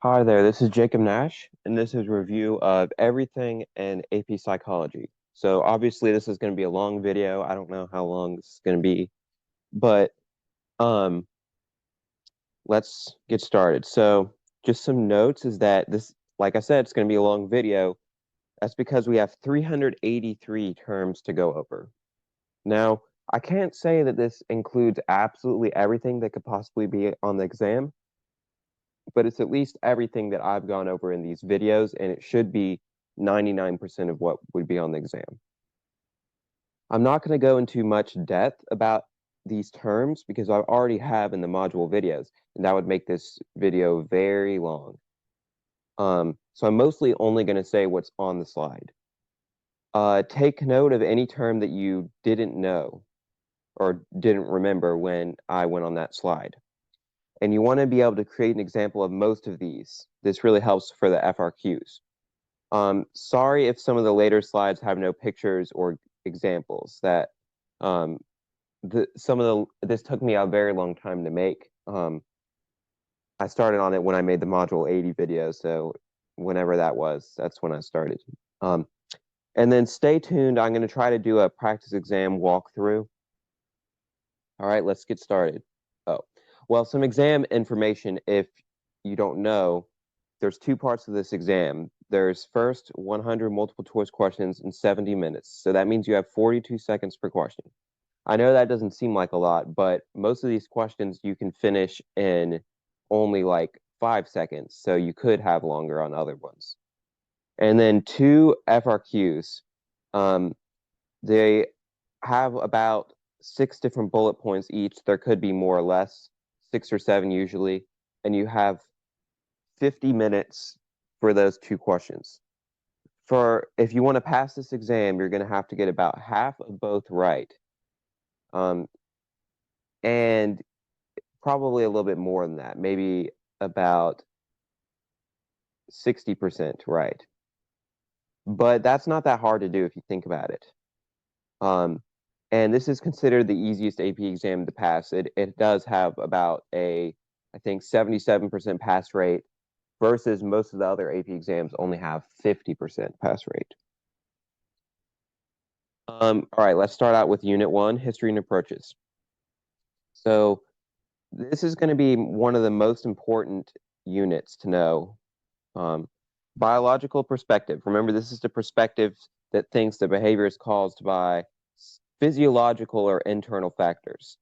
Hi there, this is Jacob Nash, and this is a review of everything in AP Psychology. So obviously this is going to be a long video. I don't know how long this is going to be, but um, let's get started. So just some notes is that this, like I said, it's going to be a long video. That's because we have 383 terms to go over. Now, I can't say that this includes absolutely everything that could possibly be on the exam, but it's at least everything that I've gone over in these videos, and it should be 99% of what would be on the exam. I'm not going to go into much depth about these terms because I already have in the module videos, and that would make this video very long. So I'm mostly only going to say what's on the slide. Take note of any term that you didn't know or didn't remember when I went on that slide. And you want to be able to create an example of most of these. This really helps for the FRQs. Sorry if some of the later slides have no pictures or examples. That um, this took me a very long time to make. I started on it when I made the Module 80 video, so whenever that was, that's when I started. Um, and then stay tuned. I'm going to try to do a practice exam walkthrough. All right, let's get started. Oh, well, some exam information if you don't know. There's two parts of this exam. There's first 100 multiple choice questions in 70 minutes. So that means you have 42 seconds per question. I know that doesn't seem like a lot, but most of these questions you can finish in only like 5 seconds. So you could have longer on other ones. And then two FRQs. Um, they have about six different bullet points each. There could be more or less, six or seven usually. And you have 50 minutes for those two questions. For if you want to pass this exam, you're going to have to get about half of both right, um, and probably a little bit more than that, maybe about 60% right. But that's not that hard to do if you think about it. Um, and this is considered the easiest AP exam to pass. It does have about I think 77% pass rate versus most of the other AP exams only have 50% pass rate. All right, let's start out with Unit 1, History and Approaches. So this is going to be one of the most important units to know. Um, Biological perspective. Remember, this is the perspective that thinks the behavior is caused by physiological or internal factors.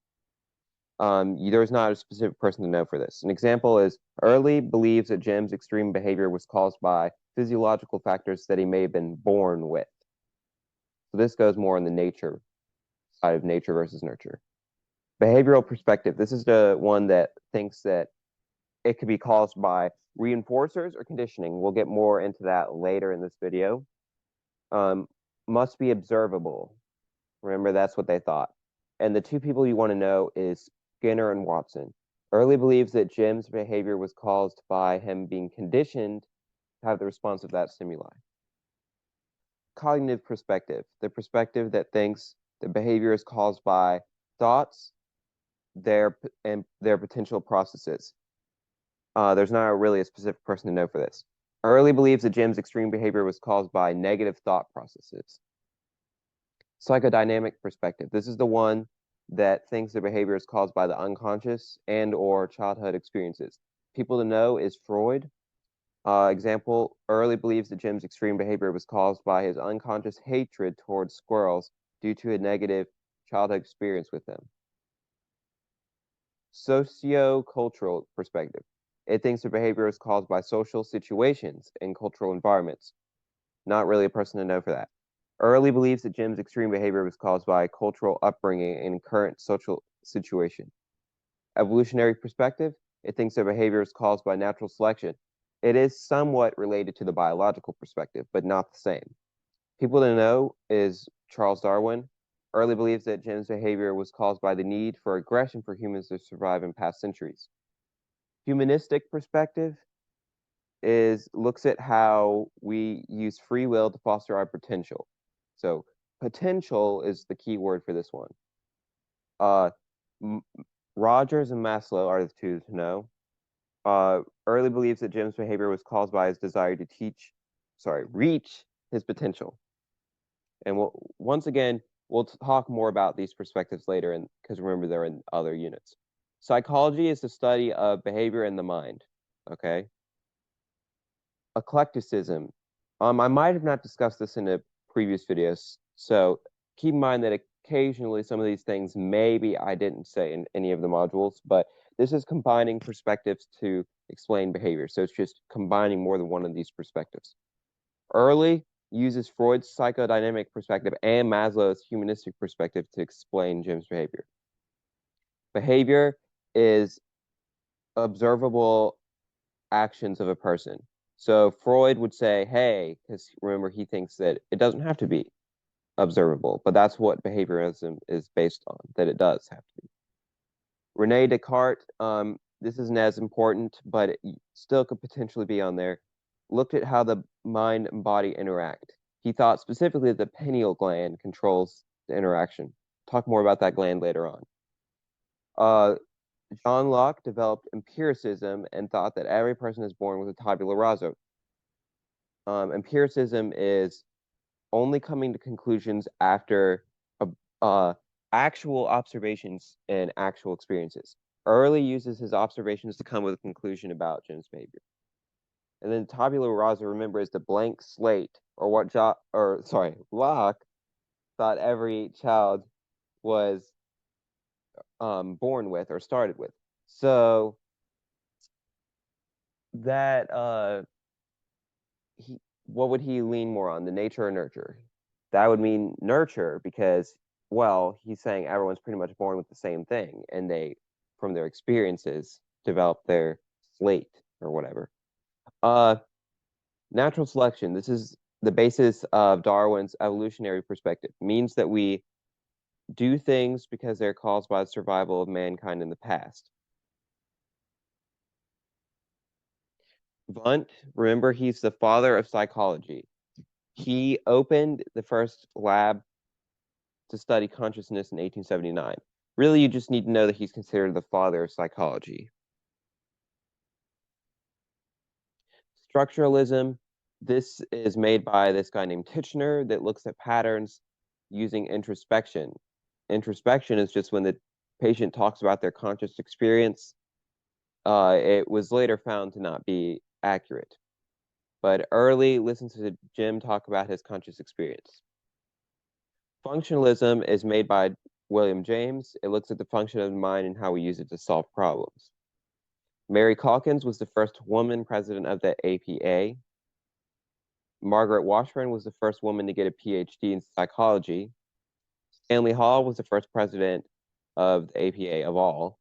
There's not a specific person to know for this. An example is Early believes that Jim's extreme behavior was caused by physiological factors that he may have been born with. So this goes more on the nature side of nature versus nurture. Behavioral perspective. This is the one that thinks that it could be caused by reinforcers or conditioning. We'll get more into that later in this video. Um, must be observable. Remember, that's what they thought. And the two people you want to know is Skinner and Watson. Early believes that Jim's behavior was caused by him being conditioned to have the response of that stimuli. Cognitive perspective, the perspective that thinks the behavior is caused by thoughts, their potential processes. There's not really a specific person to know for this. Early believes that Jim's extreme behavior was caused by negative thought processes. Psychodynamic perspective. This is the one that thinks the behavior is caused by the unconscious and or childhood experiences. People to know is Freud. Example, Early believes that Jim's extreme behavior was caused by his unconscious hatred towards squirrels due to a negative childhood experience with them. Socio-cultural perspective. It thinks the behavior is caused by social situations and cultural environments. Not really a person to know for that. Early believes that Jim's extreme behavior was caused by cultural upbringing and current social situation. Evolutionary perspective, it thinks their behavior is caused by natural selection. It is somewhat related to the biological perspective, but not the same. People to know is Charles Darwin. Early believes that Jim's behavior was caused by the need for aggression for humans to survive in past centuries. Humanistic perspective looks at how we use free will to foster our potential. So potential is the key word for this one. Uh, Rogers and Maslow are the two to know. Early believes that Jim's behavior was caused by his desire to reach his potential. And once again, we'll talk more about these perspectives later, and because remember, they're in other units. Psychology is the study of behavior in the mind. Okay. Eclecticism. I might have not discussed this in the previous videos, so keep in mind that occasionally some of these things maybe I didn't say in any of the modules, but this is combining perspectives to explain behavior. So it's just combining more than one of these perspectives. Early uses Freud's psychodynamic perspective and Maslow's humanistic perspective to explain Jim's behavior. Behavior is observable actions of a person. So Freud would say, hey, because remember, he thinks that it doesn't have to be observable, but that's what behaviorism is based on, that it does have to be. Rene Descartes, this isn't as important, but it still could potentially be on there, looked at how the mind and body interact. He thought specifically that the pineal gland controls the interaction. Talk more about that gland later on. John Locke developed empiricism and thought that every person is born with a tabula rasa. Empiricism is only coming to conclusions after actual observations and actual experiences. Early uses his observations to come with a conclusion about Jim's behavior. And then tabula rasa, remember, is the blank slate, or what Locke thought every child was born with or started with. So that what would he lean more on, the nature or nurture? That would mean nurture because, well, he's saying everyone's pretty much born with the same thing, and they, from their experiences, develop their slate or whatever. Natural selection. This is the basis of Darwin's evolutionary perspective. Means that we do things because they're caused by the survival of mankind in the past. Wundt, remember, he's the father of psychology. He opened the first lab to study consciousness in 1879. Really, you just need to know that he's considered the father of psychology. Structuralism, this is made by this guy named Titchener that looks at patterns using introspection. Introspection is just when the patient talks about their conscious experience. It was later found to not be accurate. But early listens to Jim talk about his conscious experience. Functionalism is made by William James. It looks at the function of the mind and how we use it to solve problems. Mary Calkins was the first woman president of the APA. Margaret Washburn was the first woman to get a PhD in psychology. Stanley Hall was the first president of the APA of all.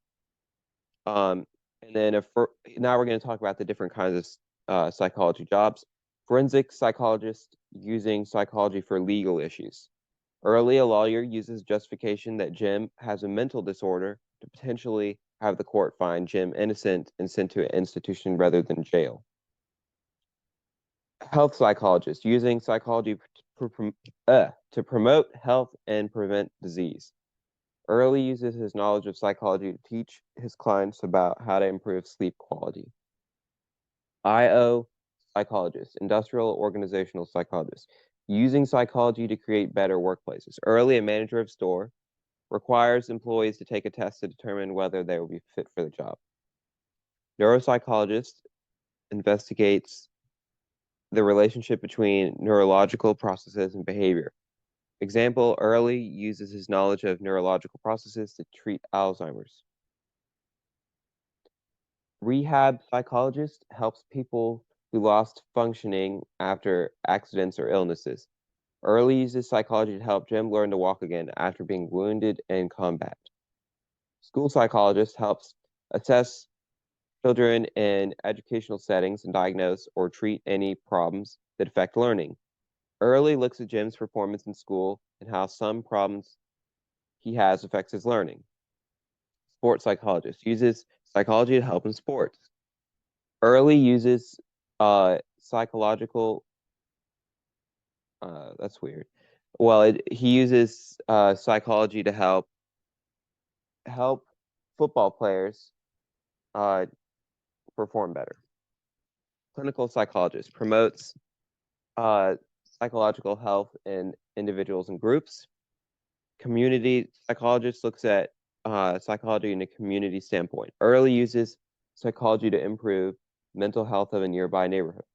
And then now we're going to talk about the different kinds of psychology jobs. Forensic psychologist using psychology for legal issues. Early, a lawyer uses justification that Jim has a mental disorder to potentially have the court find Jim innocent and sent to an institution rather than jail. Health psychologist using psychology to promote health and prevent disease. Early uses his knowledge of psychology to teach his clients about how to improve sleep quality. IO psychologist, industrial organizational psychologist, using psychology to create better workplaces. Early, a manager of store requires employees to take a test to determine whether they will be fit for the job. Neuropsychologist investigates the relationship between neurological processes and behavior. Example, Early uses his knowledge of neurological processes to treat Alzheimer's. Rehab psychologist helps people who lost functioning after accidents or illnesses. Early uses psychology to help Jim learn to walk again after being wounded in combat. School psychologist helps assess children in educational settings and diagnose or treat any problems that affect learning. Early looks at Jim's performance in school and how some problems he has affects his learning. Sports psychologist uses psychology to help in sports. Early uses psychological, that's weird. Well, he uses psychology to help football players perform better. Clinical psychologist promotes psychological health in individuals and groups. Community psychologist looks at psychology in a community standpoint. Early uses psychology to improve mental health of a nearby neighborhood.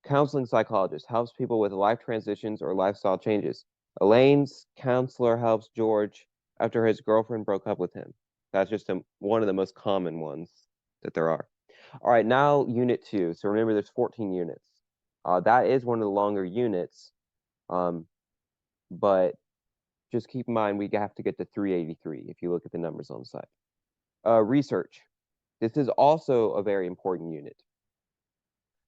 Counseling psychologist helps people with life transitions or lifestyle changes. Elaine's counselor helps George after his girlfriend broke up with him. That's just one of the most common ones that there are. All right, now unit 2. So remember, there's 14 units. That is one of the longer units, but just keep in mind we have to get to 383 if you look at the numbers on the side. Research. This is also a very important unit.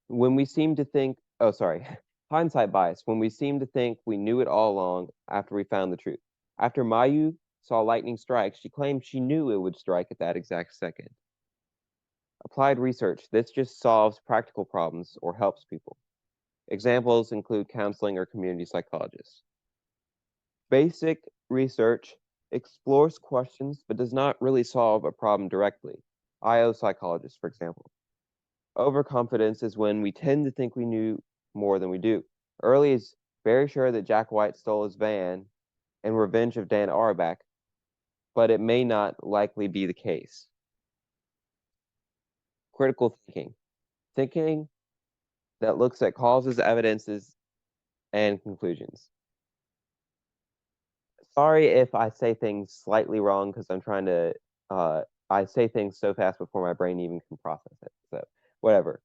When we seem to think, oh, sorry, hindsight bias, when we seem to think we knew it all along after we found the truth. After Mayu saw lightning strike, she claimed she knew it would strike at that exact second. Applied research. This just solves practical problems or helps people. Examples include counseling or community psychologists. Basic research explores questions but does not really solve a problem directly. IO psychologists, for example. Overconfidence is when we tend to think we knew more than we do. Early is very sure that Jack White stole his van in revenge of Dan Auerbach, but it may not likely be the case. Critical thinking. Thinking that looks at causes, evidences, and conclusions. Sorry if I say things slightly wrong because I'm trying to, I say things so fast before my brain even can process it. So, whatever.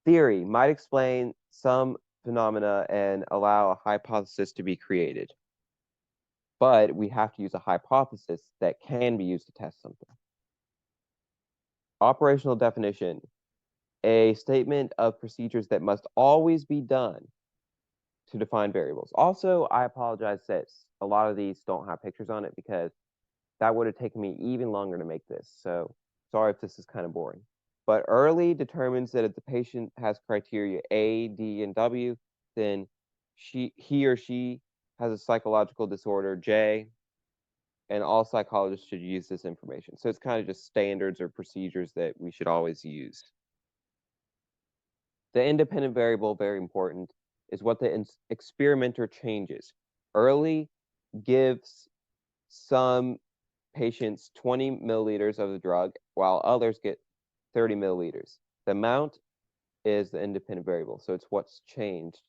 Theory might explain some phenomena and allow a hypothesis to be created. But we have to use a hypothesis that can be used to test something. Operational definition. A statement of procedures that must always be done to define variables. Also, I apologize that a lot of these don't have pictures on it because that would have taken me even longer to make this. So sorry if this is kind of boring. But early determines that if the patient has criteria A, D, and W, then he or she has a psychological disorder, J, and all psychologists should use this information. So it's kind of just standards or procedures that we should always use. The independent variable, very important, is what the experimenter changes. Early gives some patients 20 milliliters of the drug, while others get 30 milliliters. The amount is the independent variable, so it's what's changed.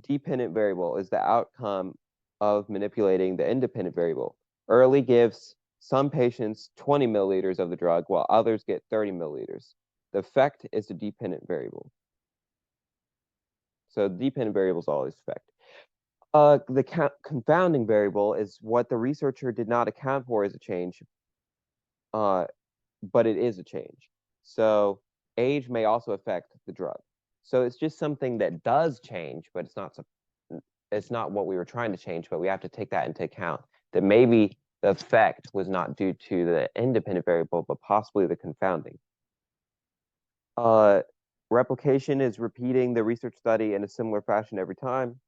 Dependent variable is the outcome of manipulating the independent variable. Early gives some patients 20 milliliters of the drug, while others get 30 milliliters. The effect is the dependent variable. So the dependent variable is always effect. The confounding variable is what the researcher did not account for as a change, but it is a change. So age may also affect the drug. So it's just something that does change, but it's not what we were trying to change, but we have to take that into account, that maybe the effect was not due to the independent variable, but possibly the confounding. Replication is repeating the research study in a similar fashion every time.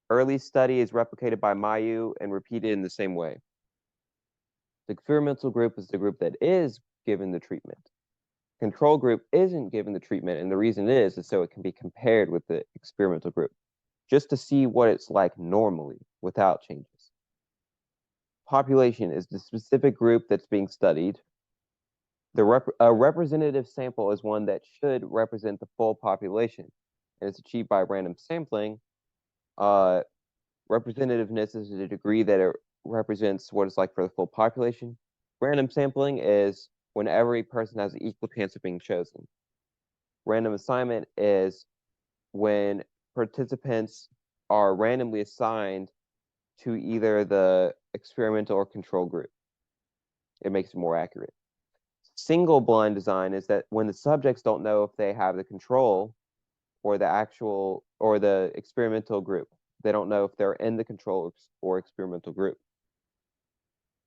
Early study is replicated by Mayu and repeated in the same way. The experimental group is the group that is given the treatment. Control group isn't given the treatment, and the reason is so it can be compared with the experimental group, just to see what it's like normally without changes. Population is the specific group that's being studied. A representative sample is one that should represent the full population, and it's achieved by random sampling. Representativeness is the degree that it represents what it's like for the full population. Random sampling is when every person has an equal chance of being chosen. Random assignment is when participants are randomly assigned to either the experimental or control group. It makes it more accurate. Single blind design is that when the subjects don't know if they have the control or the actual or the experimental group. They don't know if they're in the control or experimental group.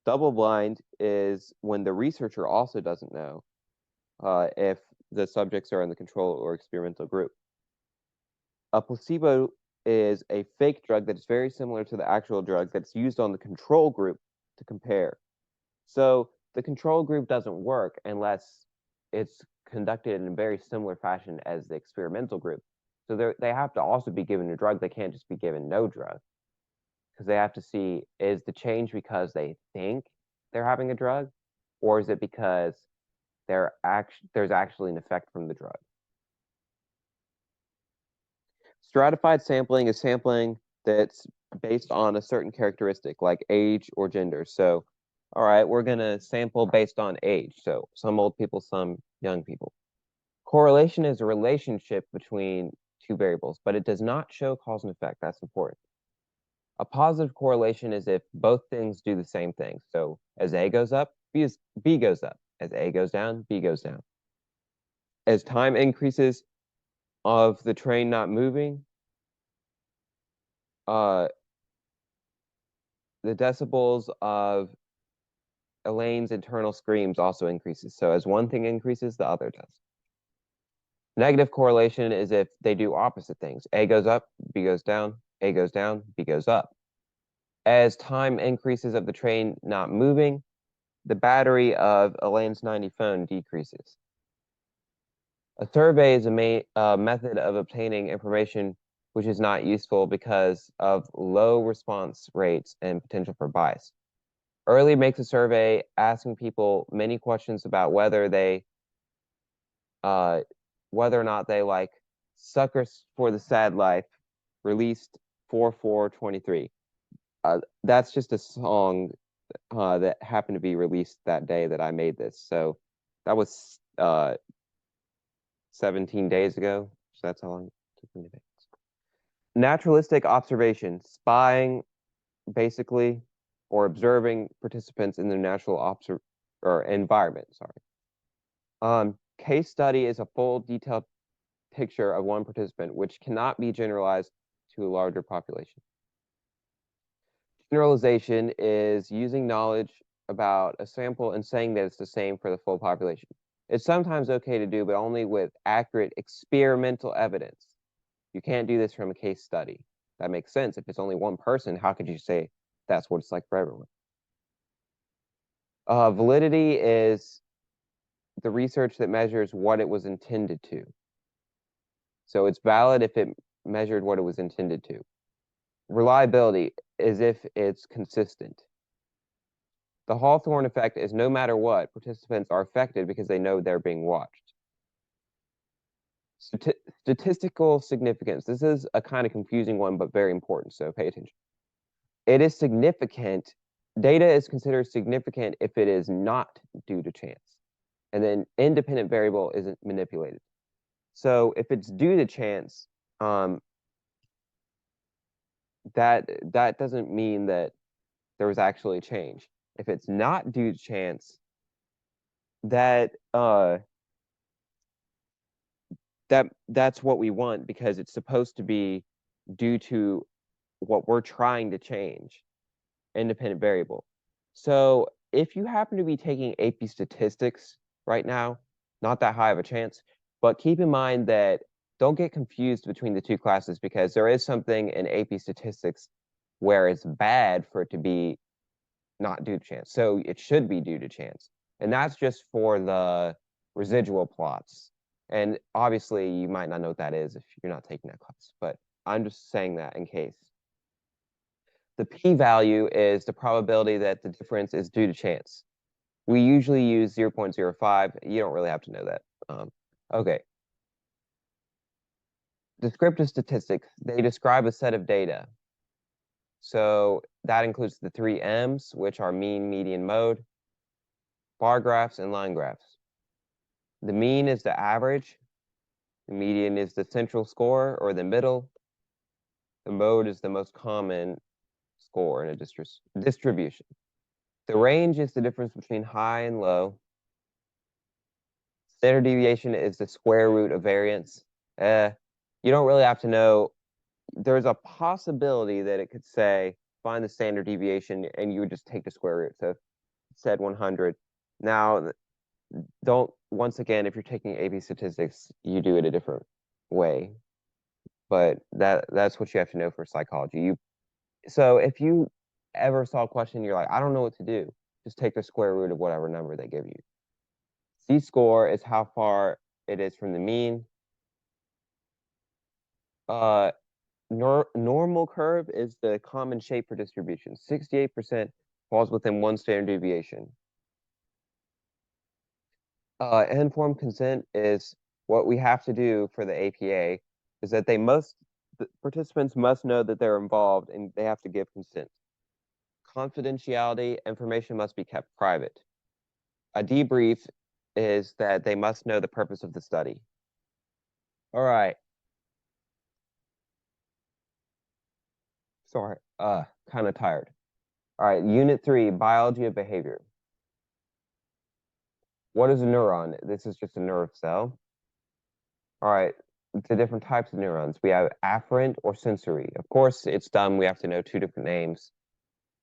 Double blind is when the researcher also doesn't know if the subjects are in the control or experimental group. A placebo is a fake drug that is very similar to the actual drug that's used on the control group to compare. So the control group doesn't work unless it's conducted in a very similar fashion as the experimental group. So they have to also be given a drug. They can't just be given no drug because they have to see, is the change because they think they're having a drug, or is it because there's actually an effect from the drug? Stratified sampling is sampling that's based on a certain characteristic like age or gender. So, all right, we're going to sample based on age. So some old people, some young people. Correlation is a relationship between two variables, but it does not show cause and effect. That's important. A positive correlation is if both things do the same thing. So as A goes up, B goes up. As A goes down, B goes down. As time increases of the train not moving, uh, the decibels of Elaine's internal screams also increases. So as one thing increases, the other does. Negative correlation is if they do opposite things. A goes up, B goes down, A goes down, B goes up. As time increases of the train not moving, the battery of Elaine's 90 phone decreases. A survey is a method of obtaining information which is not useful because of low response rates and potential for bias. Early makes a survey asking people many questions about whether or not they like Suckers for the Sad Life, released 4/4/23. That's just a song that happened to be released that day that I made this. So that was 17 days ago. So that's how long it took me to make this. Naturalistic observation, spying basically, or observing participants in their natural or environment. Sorry. Case study is a full detailed picture of one participant, which cannot be generalized to a larger population. Generalization is using knowledge about a sample and saying that it's the same for the full population. It's sometimes okay to do, but only with accurate experimental evidence. You can't do this from a case study. That makes sense. If it's only one person, how could you say that's what it's like for everyone? Validity is the research that measures what it was intended to. So it's valid if it measured what it was intended to. Reliability is if it's consistent. The Hawthorne effect is no matter what, participants are affected because they know they're being watched. Statistical significance. This is a kind of confusing one, but very important, so pay attention. It is significant. Data is considered significant if it is not due to chance. And then independent variable isn't manipulated. So if it's due to chance, that doesn't mean that there was actually a change. If it's not due to chance, that's what we want because it's supposed to be due to what we're trying to change, independent variable. So if you happen to be taking AP statistics right now, not that high of a chance, but keep in mind that don't get confused between the two classes because there is something in AP statistics where it's bad for it to be not due to chance. So it should be due to chance. And that's just for the residual plots. And obviously you might not know what that is if you're not taking that class, but I'm just saying that in case. The p-value is the probability that the difference is due to chance. We usually use 0.05. You don't really have to know that. Okay. Descriptive statistics, they describe a set of data. So that includes the 3 M's, which are mean, median, mode, bar graphs, and line graphs. The mean is the average. The median is the central score or the middle. The mode is the most common score in a distribution. The range is the difference between high and low. Standard deviation is the square root of variance. You don't really have to know. There's a possibility that it could say, find the standard deviation, and you would just take the square root. So it said 100. Now, once again, if you're taking AP statistics, you do it a different way. But that's what you have to know for psychology. So if you ever saw a question, you're like, I don't know what to do, just take the square root of whatever number they give you. Z-score is how far it is from the mean. Normal curve is the common shape for distribution. 68% falls within one standard deviation. Informed consent is what we have to do for the APA is that the participants must know that they're involved and they have to give consent. Confidentiality, information must be kept private. A debrief is that they must know the purpose of the study. All right. Sorry, kind of tired. All right, Unit 3, Biology of Behavior. What is a neuron? This is just a nerve cell. All right, the different types of neurons. We have afferent or sensory. Of course, it's dumb. We have to know two different names.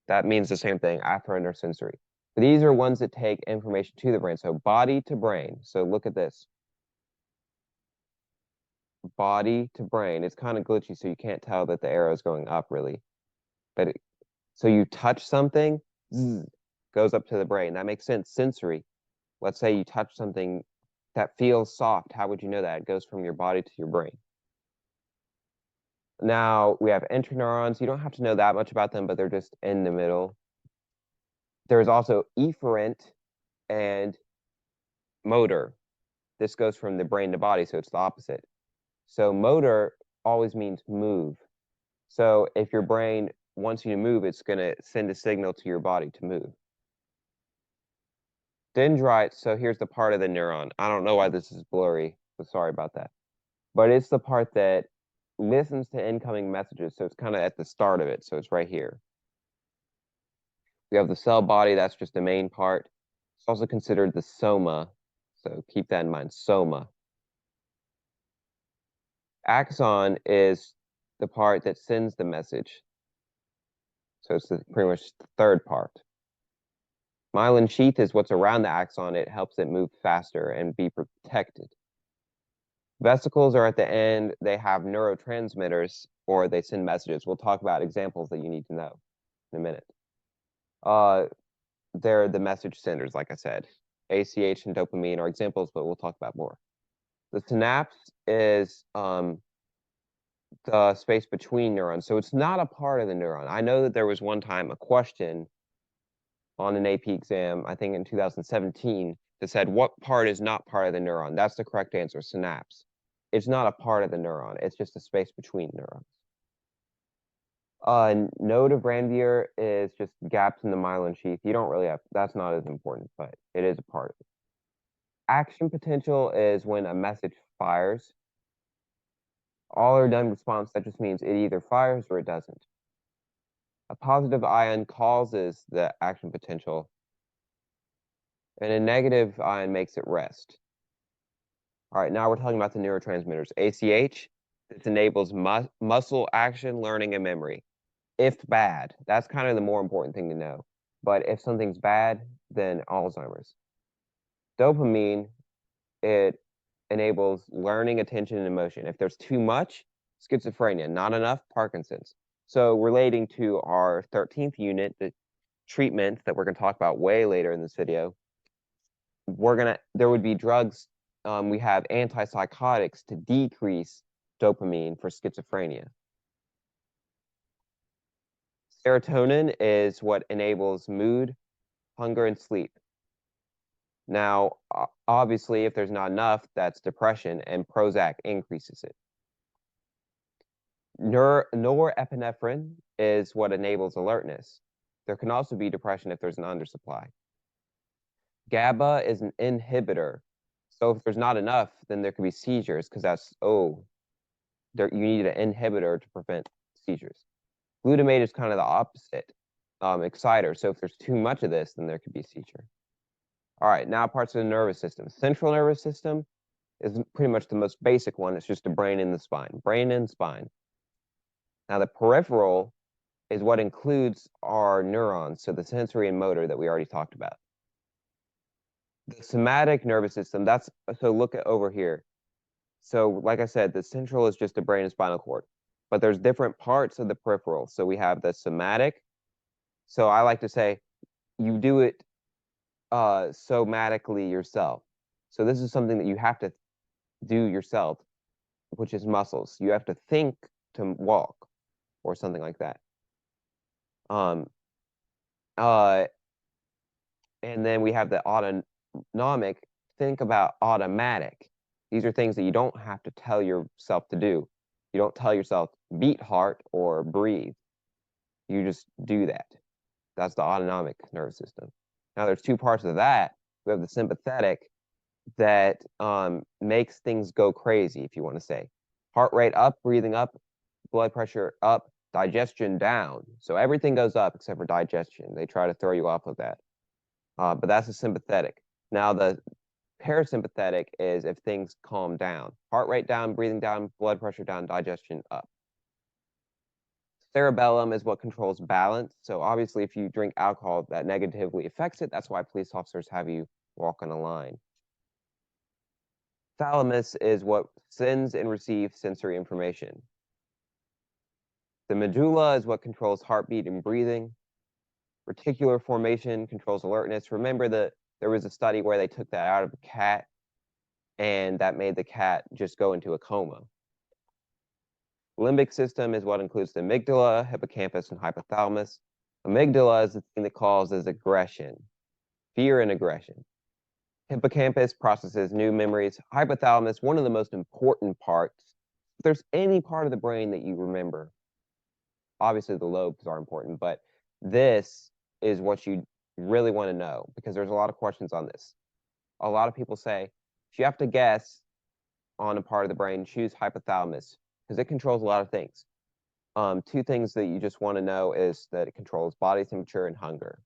That means the same thing, afferent or sensory. But these are ones that take information to the brain. So body to brain. So look at this. Body to brain. It's kind of glitchy, so you can't tell that the arrow is going up really. But so you touch something, zzz, goes up to the brain. That makes sense. Sensory. Let's say you touch something that feels soft. How would you know that? It goes from your body to your brain. Now we have interneurons. You don't have to know that much about them, but they're just in the middle. There's also efferent and motor. This goes from the brain to body, so it's the opposite. So motor always means move. So if your brain wants you to move, it's going to send a signal to your body to move. Dendrites, so here's the part of the neuron. I don't know why this is blurry, so sorry about that. But it's the part that listens to incoming messages, so it's kind of at the start of it, so it's right here. We have the cell body, that's just the main part. It's also considered the soma, so keep that in mind, soma. Axon is the part that sends the message. So it's pretty much the third part. Myelin sheath is what's around the axon. It helps it move faster and be protected. Vesicles are at the end. They have neurotransmitters, or they send messages. We'll talk about examples that you need to know in a minute. They're the message senders, like I said. ACH and dopamine are examples, but we'll talk about more. The synapse is the space between neurons. So it's not a part of the neuron. I know that there was one time a question on an AP exam, I think in 2017, that said, what part is not part of the neuron? That's the correct answer, synapse. It's not a part of the neuron. It's just a space between neurons. Node of Ranvier is just gaps in the myelin sheath. You don't really have, that's not as important, but it is a part of it. Action potential is when a message fires. All or none response, that just means it either fires or it doesn't. A positive ion causes the action potential, and a negative ion makes it rest. All right, now we're talking about the neurotransmitters. ACH, this enables muscle action, learning, and memory. If bad, that's kind of the more important thing to know. But if something's bad, then Alzheimer's. Dopamine, it enables learning, attention, and emotion. If there's too much, schizophrenia. Not enough, Parkinson's. So relating to our 13th unit, the treatment that we're going to talk about way later in this video, there would be drugs. We have antipsychotics to decrease dopamine for schizophrenia. Serotonin is what enables mood, hunger, and sleep. Now, obviously, if there's not enough, that's depression, and Prozac increases it. Norepinephrine is what enables alertness. There can also be depression if there's an undersupply. GABA is an inhibitor. So if there's not enough, then there could be seizures because you need an inhibitor to prevent seizures. Glutamate is kind of the opposite, exciter. So if there's too much of this, then there could be a seizure. All right, now parts of the nervous system. Central nervous system is pretty much the most basic one. It's just the brain and the spine. Brain and spine. Now the peripheral is what includes our neurons, so the sensory and motor that we already talked about. The somatic nervous system, so look at over here. So like I said, the central is just the brain and spinal cord, but there's different parts of the peripheral. So we have the somatic. So I like to say you do it somatically yourself. So this is something that you have to do yourself, which is muscles. You have to think to walk or something like that. Um, uh, and then we have the autonomic. Think about automatic. These are things that you don't have to tell yourself to do. You don't tell yourself beat heart or breathe. You just do that. That's the autonomic nervous system. Now there's two parts of that. We have the sympathetic that makes things go crazy, if you want to say. Heart rate up, breathing up, blood pressure up, digestion down. So everything goes up except for digestion. They try to throw you off of that. But that's a sympathetic. Now the parasympathetic is if things calm down. Heart rate down, breathing down, blood pressure down, digestion up. Cerebellum is what controls balance. So obviously, if you drink alcohol, that negatively affects it. That's why police officers have you walk on a line. Thalamus is what sends and receives sensory information. The medulla is what controls heartbeat and breathing. Reticular formation controls alertness. Remember that there was a study where they took that out of a cat, and that made the cat just go into a coma. Limbic system is what includes the amygdala, hippocampus, and hypothalamus. Amygdala is the thing that causes aggression, fear and aggression. Hippocampus processes new memories. Hypothalamus, one of the most important parts. If there's any part of the brain that you remember, obviously the lobes are important, but this is what you really want to know because there's a lot of questions on this. A lot of people say, if you have to guess on a part of the brain, choose hypothalamus because it controls a lot of things. Two things that you just want to know is that it controls body temperature and hunger.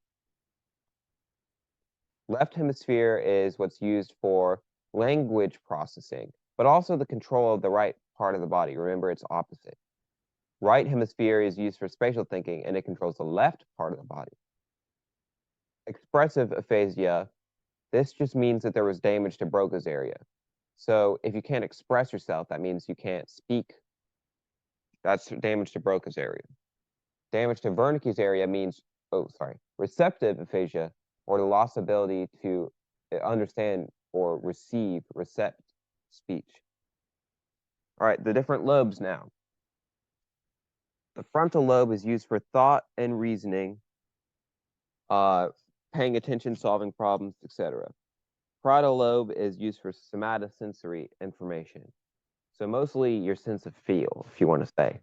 Left hemisphere is what's used for language processing, but also the control of the right part of the body. Remember, it's opposite. Right hemisphere is used for spatial thinking, and it controls the left part of the body. Expressive aphasia, this just means that there was damage to Broca's area. So if you can't express yourself, that means you can't speak. That's damage to Broca's area. Damage to Wernicke's area means, receptive aphasia, or the lost ability to understand or recept speech. All right, the different lobes now. The frontal lobe is used for thought and reasoning, paying attention, solving problems, etc. Parietal lobe is used for somatosensory information. So mostly your sense of feel, if you want to say.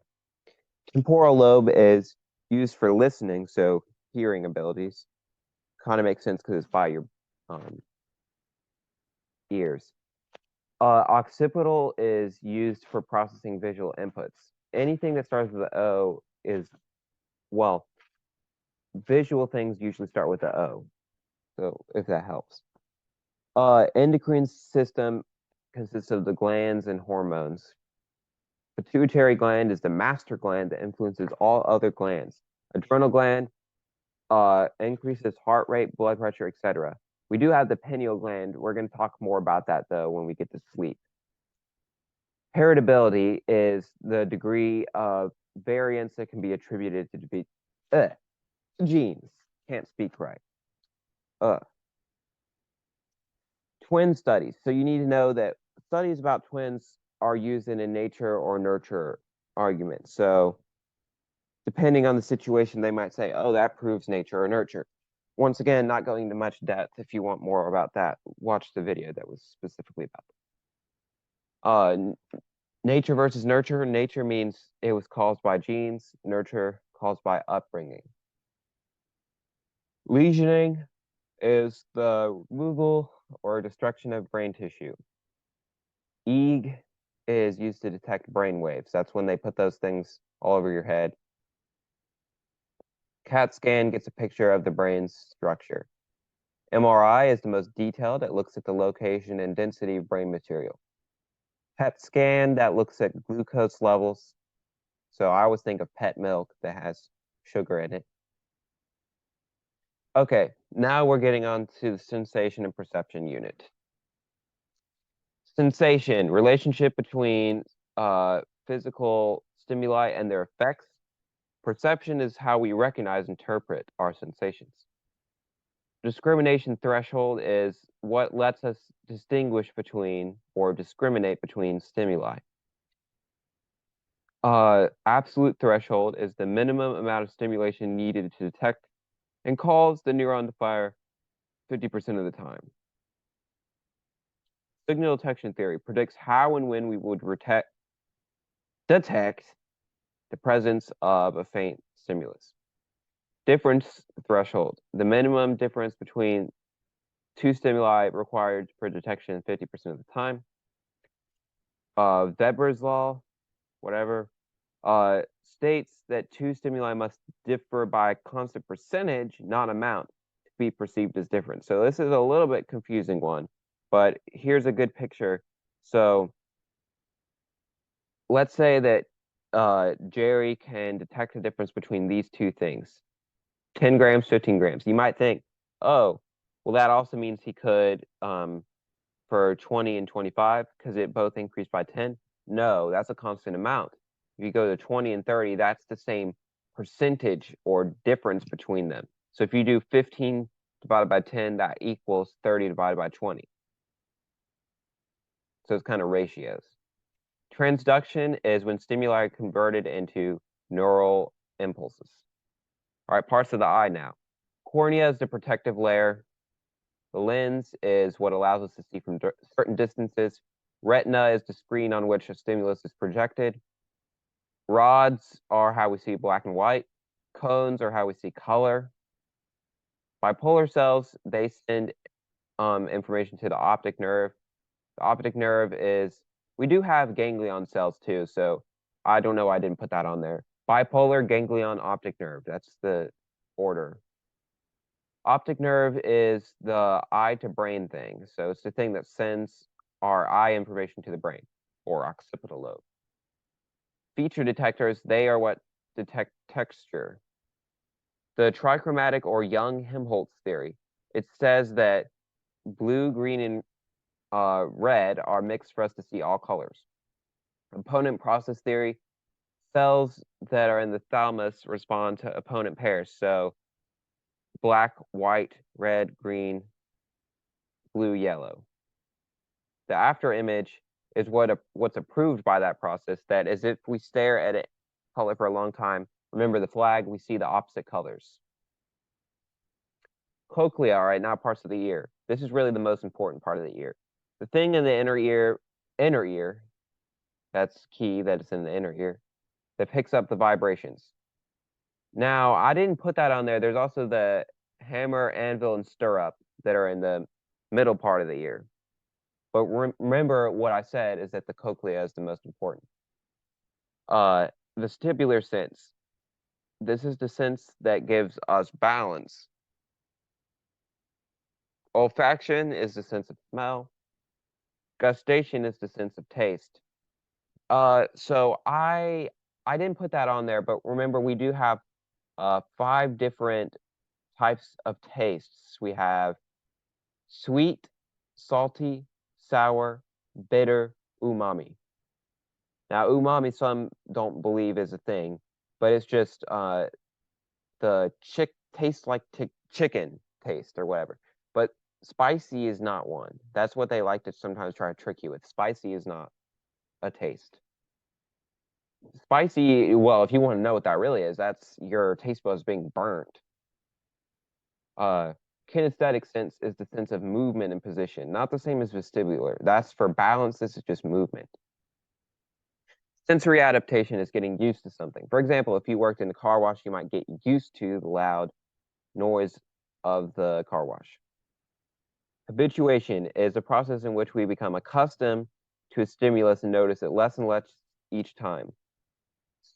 Temporal lobe is used for listening, so hearing abilities. Kind of makes sense because it's by your ears. Occipital is used for processing visual inputs. Anything that starts with the O is, well, visual things usually start with the O. So if that helps. Endocrine system consists of the glands and hormones. Pituitary gland is the master gland that influences all other glands. Adrenal gland increases heart rate, blood pressure, etc. We do have the pineal gland. We're going to talk more about that, though, when we get to sleep. Heritability is the degree of variance that can be attributed to genes. Can't speak right. Twin studies. So you need to know that studies about twins are used in a nature or nurture argument. So depending on the situation, they might say, oh, that proves nature or nurture. Once again, not going into much depth. If you want more about that, watch the video that was specifically about that. Nature versus nurture. Nature means it was caused by genes. Nurture caused by upbringing. Lesioning is the removal or destruction of brain tissue. EEG is used to detect brain waves. That's when they put those things all over your head. CAT scan gets a picture of the brain's structure. MRI is the most detailed. It looks at the location and density of brain material. PET scan, that looks at glucose levels. So I always think of pet milk that has sugar in it. Okay, now we're getting on to the sensation and perception unit. Sensation, relationship between physical stimuli and their effects. Perception is how we recognize, interpret our sensations. Discrimination threshold is what lets us distinguish between or discriminate between stimuli. Absolute threshold is the minimum amount of stimulation needed to detect and calls the neuron to fire 50% of the time. Signal detection theory predicts how and when we would detect the presence of a faint stimulus. Difference threshold, the minimum difference between two stimuli required for detection 50% of the time. Weber's law, whatever, states that two stimuli must differ by a constant percentage, not amount, to be perceived as different. So this is a little bit confusing one, but here's a good picture. So let's say that Jerry can detect the difference between these two things, 10 grams, 15 grams. You might think, oh, well, that also means he could for 20 and 25 because it both increased by 10. No, that's a constant amount. If you go to 20 and 30, that's the same percentage or difference between them. So if you do 15 divided by 10, that equals 30 divided by 20. So it's kind of ratios. Transduction is when stimuli are converted into neural impulses. All right, parts of the eye now. Cornea is the protective layer. The lens is what allows us to see from certain distances. Retina is the screen on which a stimulus is projected. Rods are how we see black and white. Cones are how we see color. Bipolar cells, they send information to the optic nerve. The optic nerve is, we do have ganglion cells too, so I don't know why I didn't put that on there. Bipolar, ganglion, optic nerve, that's the order. Optic nerve is the eye to brain thing. So it's the thing that sends our eye information to the brain, or occipital lobe. Feature detectors, they are what detect texture. The trichromatic or Young-Helmholtz theory, it says that blue, green, and red are mixed for us to see all colors. Opponent process theory, cells that are in the thalamus respond to opponent pairs. So black, white, red, green, blue, yellow. The after image is what's approved by that process. That is, if we stare at a color for a long time, remember the flag, we see the opposite colors. Cochlea, all right, now parts of the ear. This is really the most important part of the ear. The thing in the inner ear, that's key that it's in the inner ear, that picks up the vibrations. Now, I didn't put that on there. There's also the hammer, anvil, and stirrup that are in the middle part of the ear. But remember what I said is that the cochlea is the most important. Vestibular sense. This is the sense that gives us balance. Olfaction is the sense of smell. Gustation is the sense of taste. So I didn't put that on there, but remember we do have 5 different types of tastes. We have sweet, salty, sour, bitter, umami. Now, umami, some don't believe is a thing, but it's just the tastes like chicken taste or whatever. But spicy is not one. That's what they like to sometimes try to trick you with. Spicy is not a taste. Spicy, well, if you want to know what that really is, that's your taste buds being burnt. Kinesthetic sense is the sense of movement and position, not the same as vestibular. That's for balance, this is just movement. Sensory adaptation is getting used to something. For example, if you worked in a car wash, you might get used to the loud noise of the car wash. Habituation is a process in which we become accustomed to a stimulus and notice it less and less each time.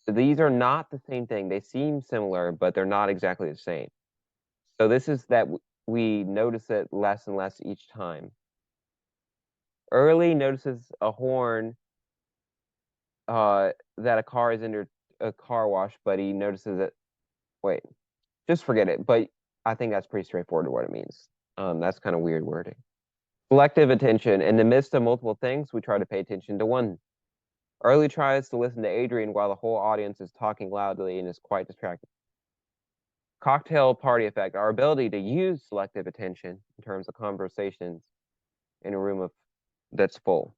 So these are not the same thing. They seem similar, but they're not exactly the same. So this is that we notice it less and less each time. Early notices a horn that a car is under a car wash, but he notices it. Wait, just forget it. But I think that's pretty straightforward to what it means. That's kind of weird wording. Selective attention. In the midst of multiple things, we try to pay attention to one. Early tries to listen to Adrian while the whole audience is talking loudly and is quite distracted. Cocktail party effect, our ability to use selective attention in terms of conversations in a room that's full.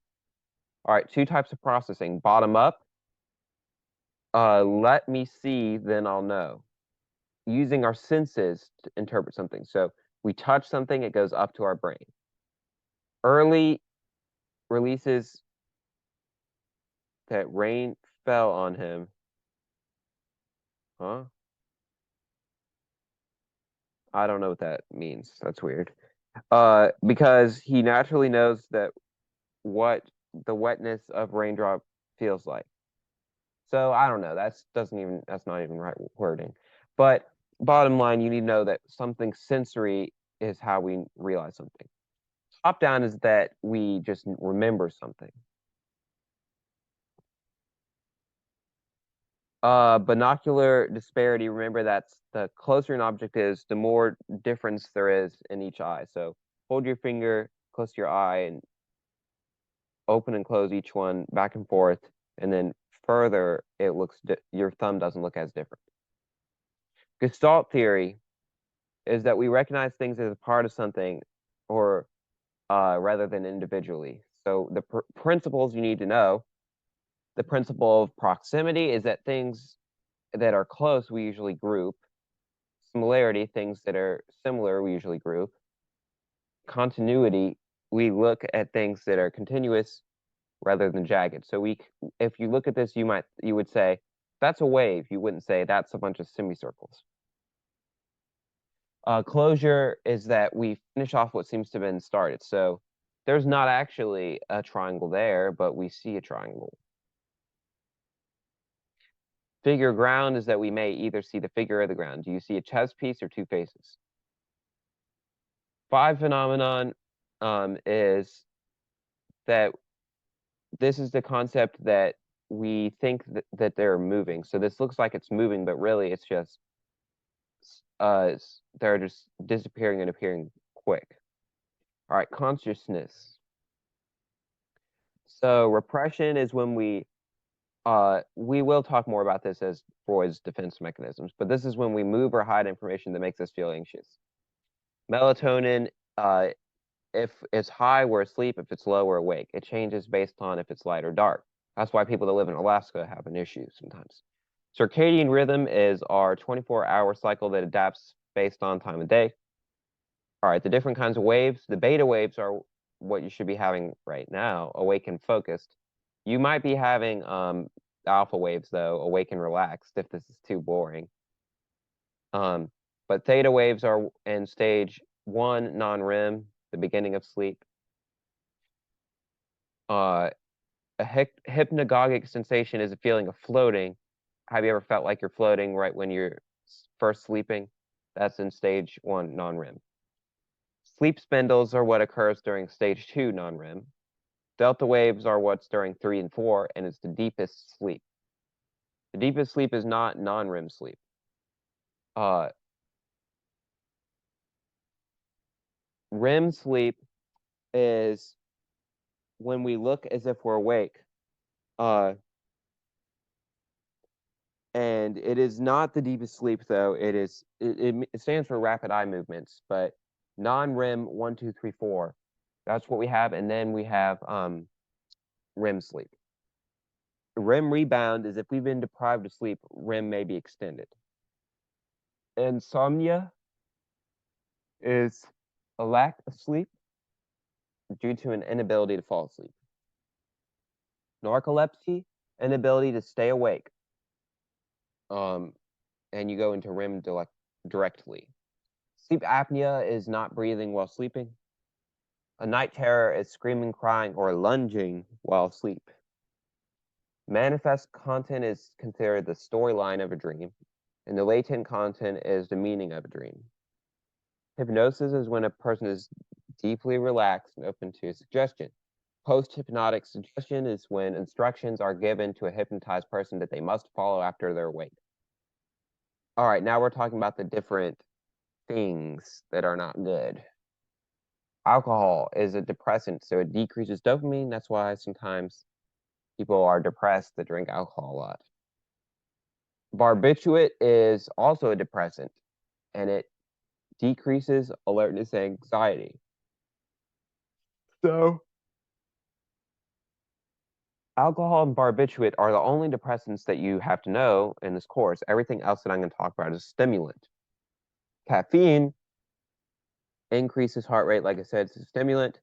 All right, two types of processing. Bottom up, let me see, then I'll know. Using our senses to interpret something. So we touch something, it goes up to our brain. Early releases that rain fell on him. Huh? I don't know what that means. That's weird. Because he naturally knows that what the wetness of raindrop feels like. So I don't know. That's not even right wording. But bottom line, you need to know that something sensory is how we realize something. Top down is that we just remember something. Binocular disparity, remember that's the closer an object is, the more difference there is in each eye. So hold your finger close to your eye and open and close each one back and forth, and then further, your thumb doesn't look as different. Gestalt theory is that we recognize things as a part of something, or rather than individually. So the principles you need to know. The principle of proximity is that things that are close we usually group. Similarity, things that are similar we usually group. Continuity, we look at things that are continuous rather than jagged. So if you look at this, you would say, that's a wave. You wouldn't say that's a bunch of semicircles. Closure is that we finish off what seems to have been started. So there's not actually a triangle there, but we see a triangle. Figure ground is that we may either see the figure or the ground. Do you see a chess piece or two faces? Five phenomenon is that this is the concept that we think that they're moving. So this looks like it's moving, but really it's just they're just disappearing and appearing quick. All right, consciousness. So repression is when we will talk more about this as Freud's defense mechanisms, but this is when we move or hide information that makes us feel anxious. Melatonin, if it's high, we're asleep. If it's low, we're awake. It changes based on if it's light or dark. That's why people that live in Alaska have an issue sometimes. Circadian rhythm is our 24-hour cycle that adapts based on time of day. All right, the different kinds of waves. The beta waves are what you should be having right now, awake and focused. You might be having alpha waves, though, awake and relaxed, if this is too boring. But theta waves are in stage 1, non-REM, the beginning of sleep. A hypnagogic sensation is a feeling of floating. Have you ever felt like you're floating right when you're first sleeping? That's in stage 1, non-REM. Sleep spindles are what occurs during stage 2, non-REM. Delta waves are what's during 3 and 4, and it's the deepest sleep. The deepest sleep is not non-REM sleep. REM sleep is when we look as if we're awake. And it is not the deepest sleep, though. It stands for rapid eye movements, but non-REM 1, 2, 3, 4. That's what we have, and then we have REM sleep. REM rebound is if we've been deprived of sleep, REM may be extended. Insomnia is a lack of sleep due to an inability to fall asleep. Narcolepsy, inability to stay awake. And you go into REM directly. Sleep apnea is not breathing while sleeping. A night terror is screaming, crying, or lunging while asleep. Manifest content is considered the storyline of a dream, and the latent content is the meaning of a dream. Hypnosis is when a person is deeply relaxed and open to suggestion. Post-hypnotic suggestion is when instructions are given to a hypnotized person that they must follow after they're awake. All right, now we're talking about the different things that are not good. Alcohol is a depressant, so it decreases dopamine. That's why sometimes people are depressed that drink alcohol a lot. Barbiturate is also a depressant. and it decreases alertness and anxiety. So, alcohol and barbiturate are the only depressants that you have to know in this course. Everything else that I'm going to talk about is a stimulant. Caffeine increases heart rate, like I said, it's a stimulant.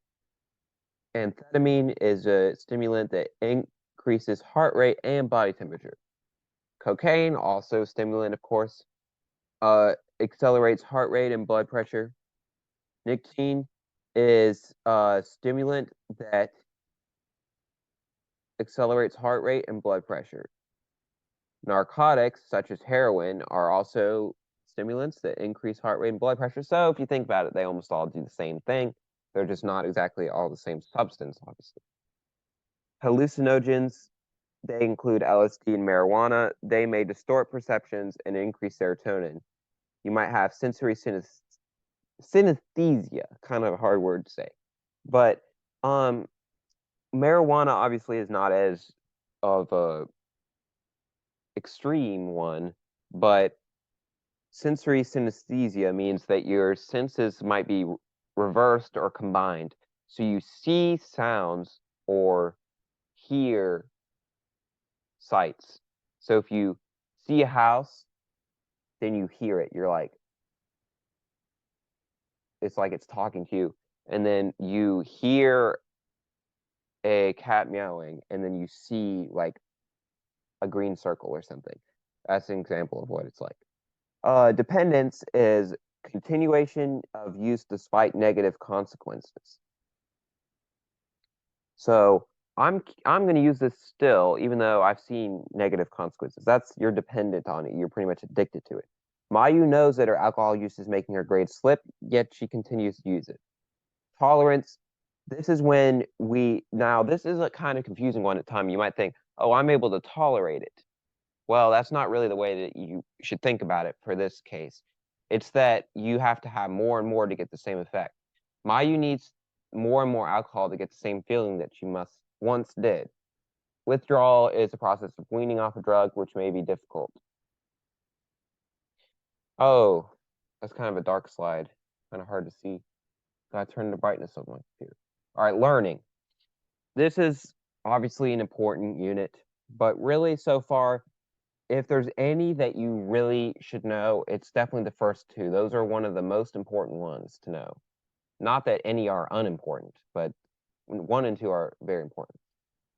Amphetamine is a stimulant that increases heart rate and body temperature. Cocaine, also a stimulant, of course, accelerates heart rate and blood pressure. Nicotine is a stimulant that accelerates heart rate and blood pressure. Narcotics, such as heroin, are also stimulants that increase heart rate and blood pressure. So if you think about it, they almost all do the same thing. They're just not exactly all the same substance, obviously. Hallucinogens, they include LSD and marijuana. They may distort perceptions and increase serotonin. You might have sensory synesthesia, kind of a hard word to say. But marijuana obviously is not as of a extreme one, but sensory synesthesia means that your senses might be reversed or combined. So you see sounds or hear sights. So if you see a house, then you hear it. You're like, it's like it's talking to you. And then you hear a cat meowing, and then you see like a green circle or something. That's an example of what it's like. Dependence is continuation of use despite negative consequences. So I'm going to use this still, even though I've seen negative consequences. That's you're dependent on it. You're pretty much addicted to it. Mayu knows that her alcohol use is making her grades slip, yet she continues to use it. Tolerance. This is when this is a kind of confusing one at time. You might think, oh, I'm able to tolerate it. Well, that's not really the way that you should think about it for this case. It's that you have to have more and more to get the same effect. Mayu needs more and more alcohol to get the same feeling that she once did. Withdrawal is a process of weaning off a drug, which may be difficult. Oh, that's kind of a dark slide. Kind of hard to see. Gotta turn the brightness of my computer. All right, learning. This is obviously an important unit, but really so far, if there's any that you really should know, it's definitely the first two. Those are one of the most important ones to know. Not that any are unimportant, but 1 and 2 are very important.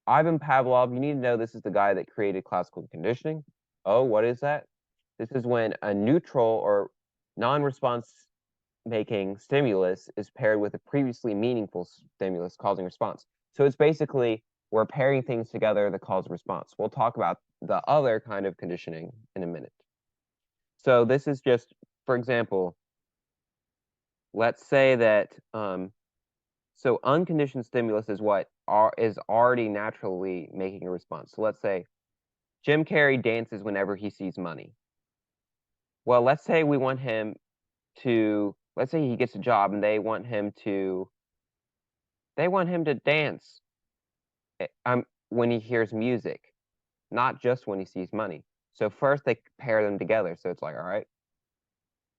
Ivan Pavlov, you need to know this is the guy that created classical conditioning. Oh, what is that? This is when a neutral or non-response making stimulus is paired with a previously meaningful stimulus causing response. So it's basically we're pairing things together that cause a response. We'll talk about the other kind of conditioning in a minute. So this is just, for example, let's say that so unconditioned stimulus is what is already naturally making a response. So let's say Jim Carrey dances whenever he sees money. Well, let's say we want him to, let's say he gets a job and they want him to dance when he hears music, not just when he sees money. So first they pair them together. So it's like, all right,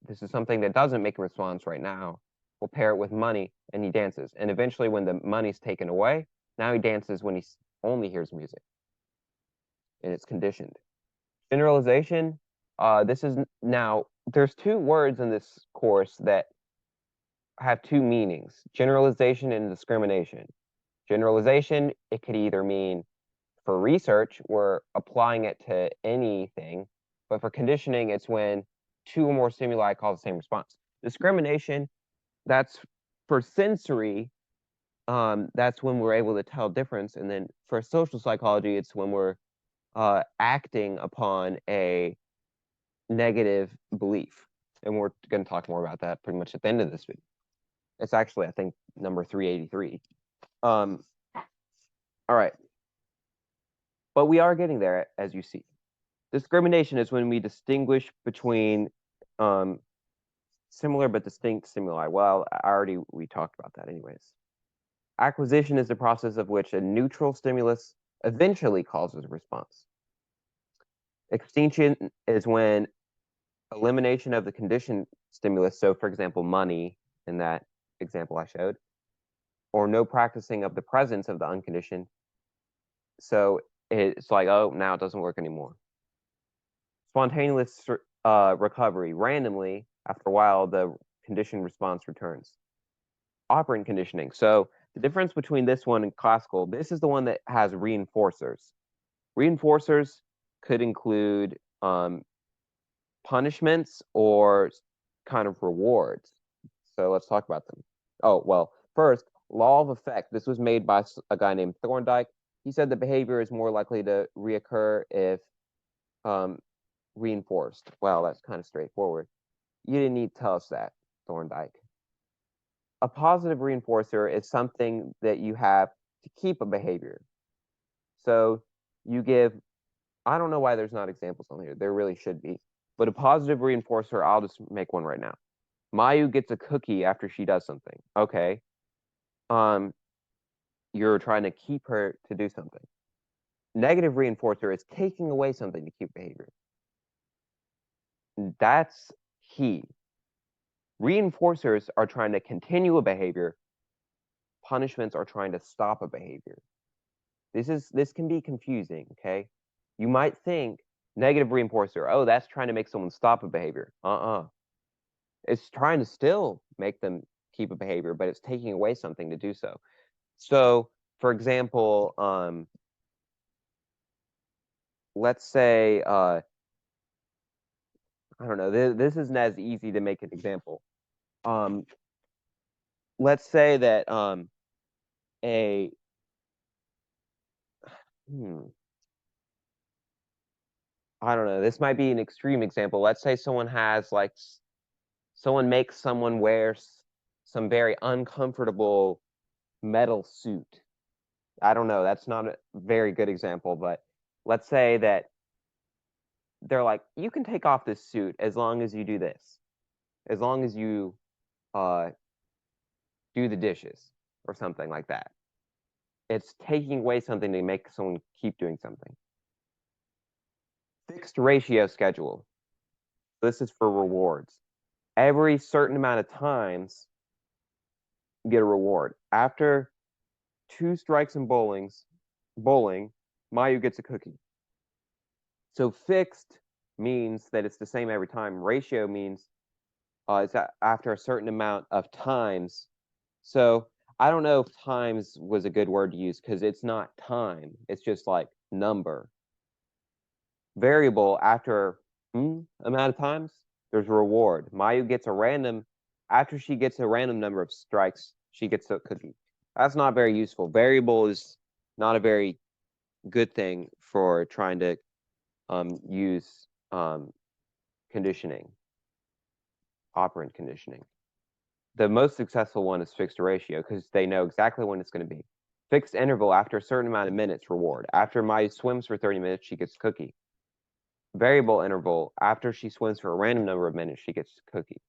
this is something that doesn't make a response right now. We'll pair it with money and he dances. And eventually when the money's taken away, now he dances when he only hears music. And it's conditioned. Generalization, this is now, there's 2 words in this course that have 2 meanings, generalization and discrimination. Generalization, it could either mean for research, we're applying it to anything, but for conditioning, it's when 2 or more stimuli cause the same response. Discrimination, that's for sensory, that's when we're able to tell difference. And then for social psychology, it's when we're acting upon a negative belief. And we're going to talk more about that pretty much at the end of this video. It's actually, I think, number 383. All right. But we are getting there, as you see. Discrimination is when we distinguish between similar but distinct stimuli. Well, we talked about that anyways. Acquisition is the process of which a neutral stimulus eventually causes a response. Extinction is when elimination of the conditioned stimulus, so for example, money in that example I showed, or no practicing of the presence of the unconditioned. So it's like, oh, now it doesn't work anymore. Spontaneous recovery. Randomly, after a while, the conditioned response returns. Operant conditioning. So the difference between this one and classical, this is the one that has reinforcers. Reinforcers could include punishments or kind of rewards. So let's talk about them. Oh, well, first, law of effect. This was made by a guy named Thorndike. He said the behavior is more likely to reoccur if reinforced. Well, that's kind of straightforward. You didn't need to tell us that, Thorndike. A positive reinforcer is something that you have to keep a behavior. So you give, I don't know why there's not examples on here. There really should be. But a positive reinforcer, I'll just make one right now. Mayu gets a cookie after she does something. Okay. You're trying to keep her to do something. Negative reinforcer is taking away something to keep behavior. That's key. Reinforcers are trying to continue a behavior. Punishments are trying to stop a behavior. This can be confusing, okay? You might think negative reinforcer, oh, that's trying to make someone stop a behavior. It's trying to still make them keep a behavior, but it's taking away something to do so. So, for example, let's say, I don't know, this isn't as easy to make an example. Let's say that a I don't know, this might be an extreme example. Let's say someone has like someone makes someone wear some very uncomfortable metal suit. I don't know, that's not a very good example, but let's say that they're like, you can take off this suit as long as you do this, as long as you do the dishes or something like that. It's taking away something to make someone keep doing something. Fixed ratio schedule. This is for rewards. Every certain amount of times, you get a reward. After 2 strikes in bowling, Mayu gets a cookie. So fixed means that it's the same every time. Ratio means it's after a certain amount of times. So I don't know if times was a good word to use because it's not time. It's just like number. Variable after amount of times, there's a reward. Mayu gets a random, after she gets a random number of strikes, she gets a cookie. That's not very useful. Variable is not a very good thing for trying to use conditioning, operant conditioning. The most successful one is fixed ratio because they know exactly when it's going to be. Fixed interval after a certain amount of minutes reward. After Mayu swims for 30 minutes, she gets a cookie. Variable interval after she swims for a random number of minutes, she gets a cookie.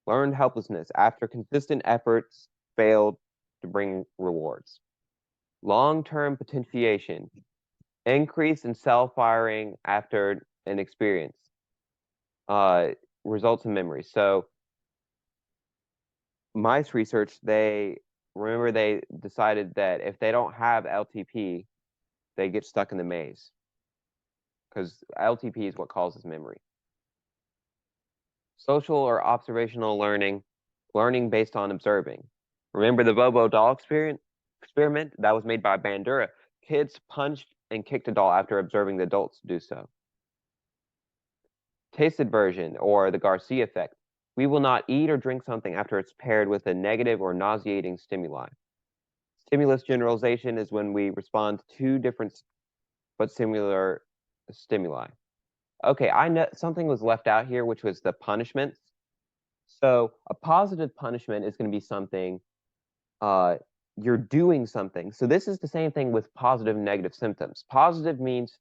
Learned helplessness after consistent efforts failed to bring rewards. Long-term potentiation, increase in self-firing after an experience, results in memory. So mice research, they decided that if they don't have LTP, they get stuck in the maze because LTP is what causes memory. Social or observational learning, learning based on observing. Remember the Bobo doll experiment that was made by Bandura? Kids punched and kicked a doll after observing the adults do so. Tasted version, or the Garcia effect. We will not eat or drink something after it's paired with a negative or nauseating stimuli. Stimulus generalization is when we respond to 2 different but similar stimuli. Okay, I know something was left out here, which was the punishments. So a positive punishment is going to be something, you're doing something. So this is the same thing with positive and negative symptoms. Positive means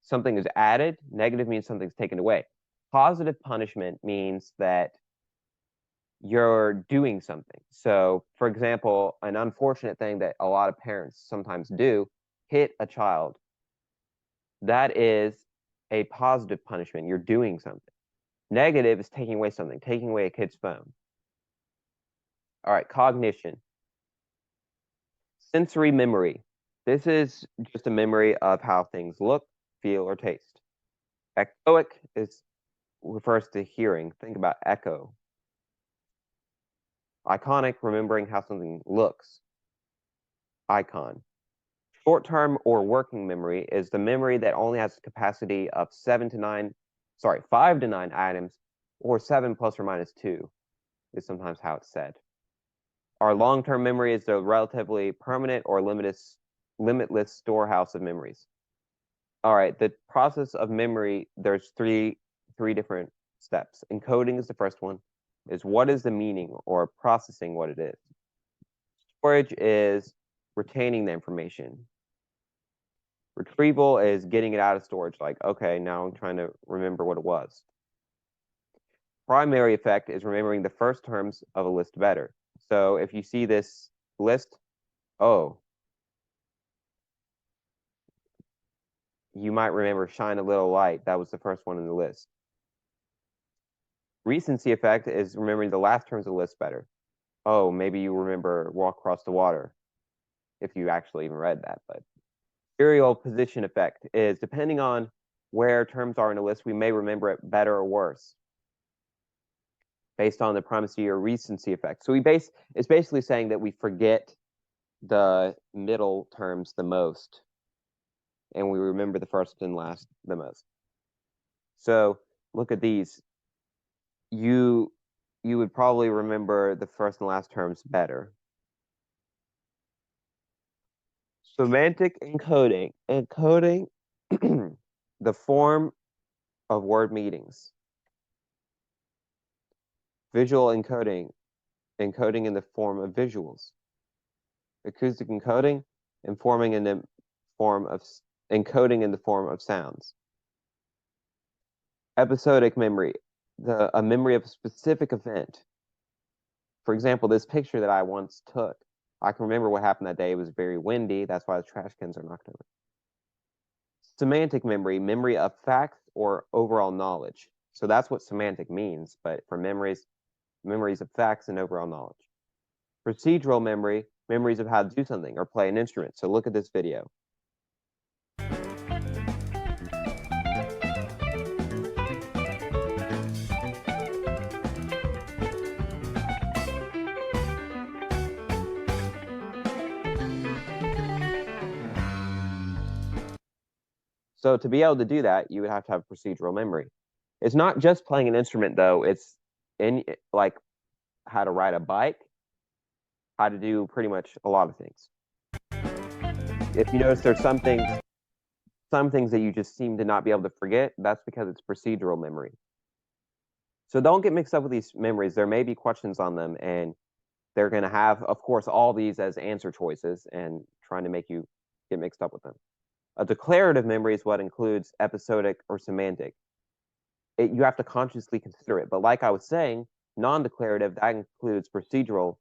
something is added. Negative means something's taken away. Positive punishment means that you're doing something. So, for example, an unfortunate thing that a lot of parents sometimes do, hit a child. That is a positive punishment. You're doing something. Negative is taking away something, taking away a kid's phone. All right, cognition. Sensory memory. This is just a memory of how things look, feel, or taste. Echoic refers to hearing. Think about echo. Iconic, remembering how something looks. Icon. Short-term or working memory is the memory that only has the capacity of 5 to 9 items, or 7 plus or minus 2 is sometimes how it's said. Our long-term memory is the relatively permanent or limitless storehouse of memories. All right, the process of memory, there's three different steps. Encoding is the first one, is what is the meaning or processing what it is. Storage is retaining the information. Retrieval is getting it out of storage, like, okay, now I'm trying to remember what it was. Primary effect is remembering the first terms of a list better. So if you see this list, oh, you might remember shine a little light. That was the first one in the list. Recency effect is remembering the last terms of the list better. Oh, maybe you remember walk across the water, if you actually even read that. But serial position effect is depending on where terms are in a list, we may remember it better or worse based on the primacy or recency effect. So it's basically saying that we forget the middle terms the most, and we remember the first and last the most. So look at these. You would probably remember the first and last terms better. Semantic encoding. Encoding the form of word meanings. Visual encoding. Encoding in the form of visuals. Acoustic encoding. Encoding in the form of sounds. Episodic memory. A memory of a specific event. For example, this picture that I once took, I can remember what happened that day. It was very windy. That's why the trash cans are knocked over. Semantic memory, memory of facts or overall knowledge. So that's what semantic means, but for memories of facts and overall knowledge. Procedural memory, memories of how to do something or play an instrument. So look at this video. So to be able to do that, you would have to have procedural memory. It's not just playing an instrument, though. It's like how to ride a bike, how to do pretty much a lot of things. If you notice there's some things that you just seem to not be able to forget, that's because it's procedural memory. So don't get mixed up with these memories. There may be questions on them, and they're going to have, of course, all these as answer choices and trying to make you get mixed up with them. A declarative memory is what includes episodic or semantic. You have to consciously consider it. But like I was saying, non-declarative, that includes procedural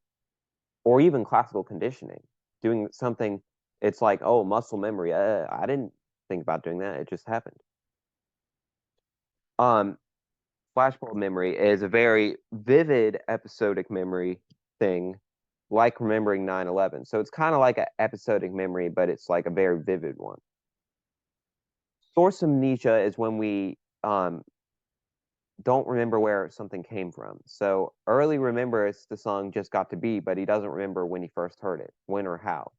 or even classical conditioning. Doing something, it's like, oh, muscle memory. I didn't think about doing that. It just happened. Flashbulb memory is a very vivid episodic memory thing, like remembering 9/11. So it's kind of like an episodic memory, but it's like a very vivid one. Source amnesia is when we don't remember where something came from. So Early remembers the song Just Got to Be, but he doesn't remember when he first heard it, when or how.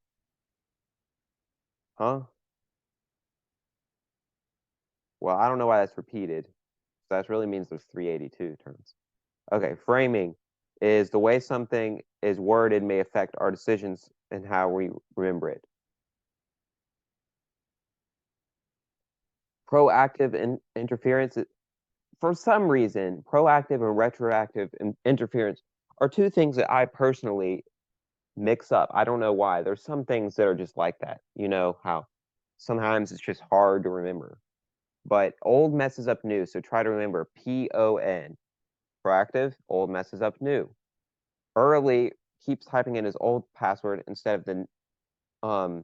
Huh? Well, I don't know why that's repeated. So that really means there's 382 terms. Okay, framing is the way something is worded may affect our decisions and how we remember it. Proactive interference, for some reason, proactive and retroactive interference are two things that I personally mix up. I don't know why. There's some things that are just like that. You know how sometimes it's just hard to remember. But old messes up new, so try to remember PON. Proactive, old messes up new. Early keeps typing in his old password instead of the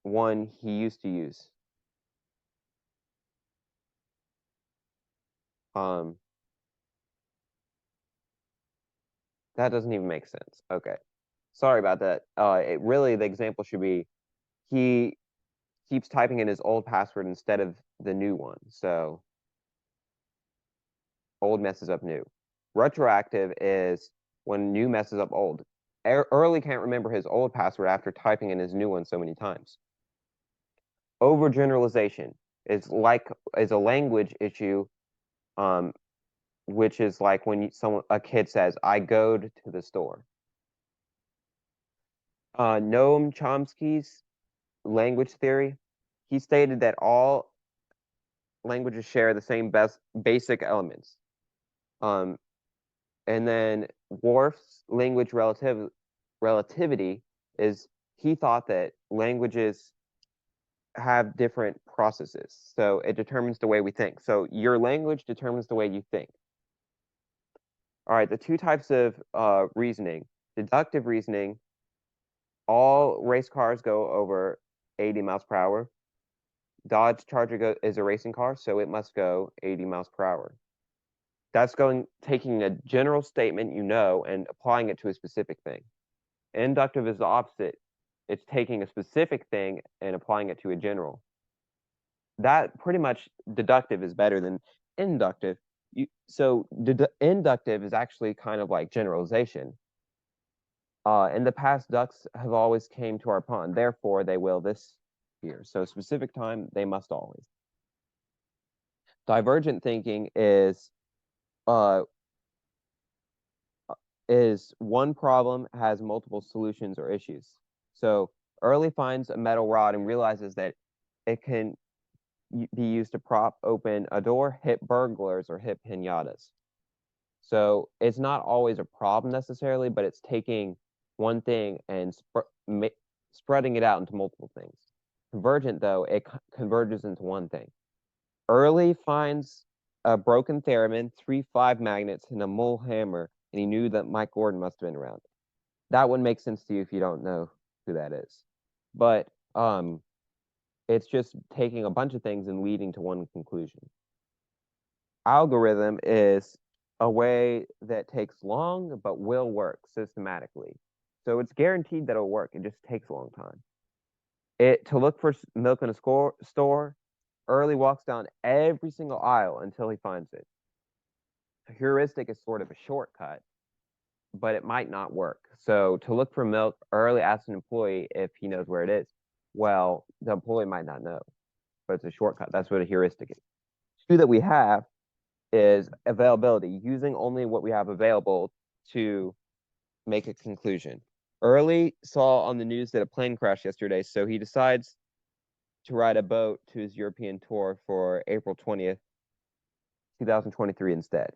one he used to use. Um, that doesn't even make sense. Okay. Sorry about that. It really, the example should be he keeps typing in his old password instead of the new one. So old messes up new. Retroactive is when new messes up old. Early can't remember his old password after typing in his new one so many times. Overgeneralization is a language issue, um, which is like when a kid says, "I go'd to the store." Noam Chomsky's language theory, he stated that all languages share the same basic elements. Um, and then Worf's language relativity is he thought that languages have different processes. So it determines the way we think. So your language determines the way you think. All right, the two types of reasoning. Deductive reasoning, all race cars go over 80 miles per hour. Dodge Charger is a racing car, so it must go 80 miles per hour. That's taking a general statement you know and applying it to a specific thing. Inductive is the opposite. It's taking a specific thing and applying it to a general. That pretty much deductive is better than inductive. So inductive is actually kind of like generalization. In the past, ducks have always came to our pond. Therefore, they will this year. So specific time, they must always. Divergent thinking uh, is one problem has multiple solutions or issues. So Early finds a metal rod and realizes that it can be used to prop open a door, hit burglars, or hit pinatas. So it's not always a problem necessarily, but it's taking one thing and spreading it out into multiple things. Convergent, though, it converges into one thing. Early finds a broken theremin, 3-5 magnets, and a mole hammer, and he knew that Mike Gordon must have been around. That one makes sense to you if you don't know who that is. But it's just taking a bunch of things and leading to one conclusion. Algorithm is a way that takes long but will work systematically. So it's guaranteed that it'll work. It just takes a long time. To look for milk in a store, Early walks down every single aisle until he finds it. A heuristic is sort of a shortcut, but it might not work. So to look for milk, Early asks an employee if he knows where it is. Well, the employee might not know, but it's a shortcut. That's what a heuristic is. Two that we have is availability, using only what we have available to make a conclusion. Early saw on the news that a plane crashed yesterday, so he decides to ride a boat to his European tour for April 20th, 2023 instead.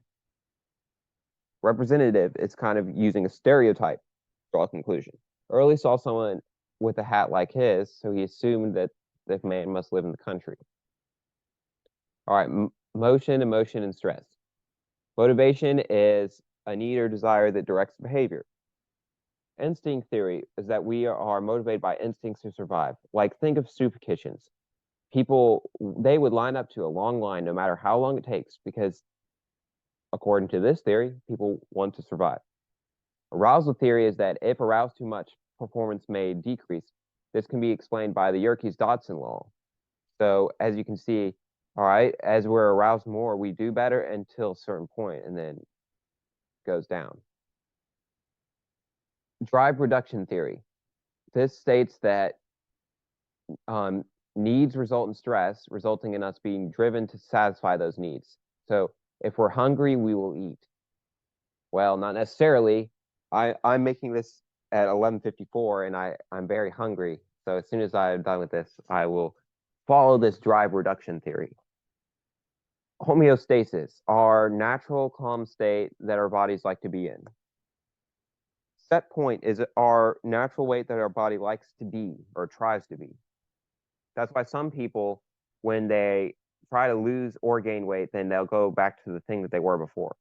Representative is kind of using a stereotype to draw a conclusion. Early saw someone with a hat like his, so he assumed that the man must live in the country. All right, motion, emotion, and stress. Motivation is a need or desire that directs behavior. Instinct theory is that we are motivated by instincts to survive. Like, think of soup kitchens. People, they would line up to a long line no matter how long it takes because, according to this theory, people want to survive. Arousal theory is that if aroused too much, performance may decrease. This can be explained by the Yerkes-Dodson law. So, as you can see, all right, as we're aroused more, we do better until a certain point, and then goes down. Drive reduction theory. This states that needs result in stress, resulting in us being driven to satisfy those needs. So if we're hungry, we will eat. Well, not necessarily. I'm making this at 11:54, and I'm very hungry. So as soon as I'm done with this, I will follow this drive reduction theory. Homeostasis, our natural calm state that our bodies like to be in. Set point is our natural weight that our body likes to be or tries to be. That's why some people, when they try to lose or gain weight, then they'll go back to the thing that they were before.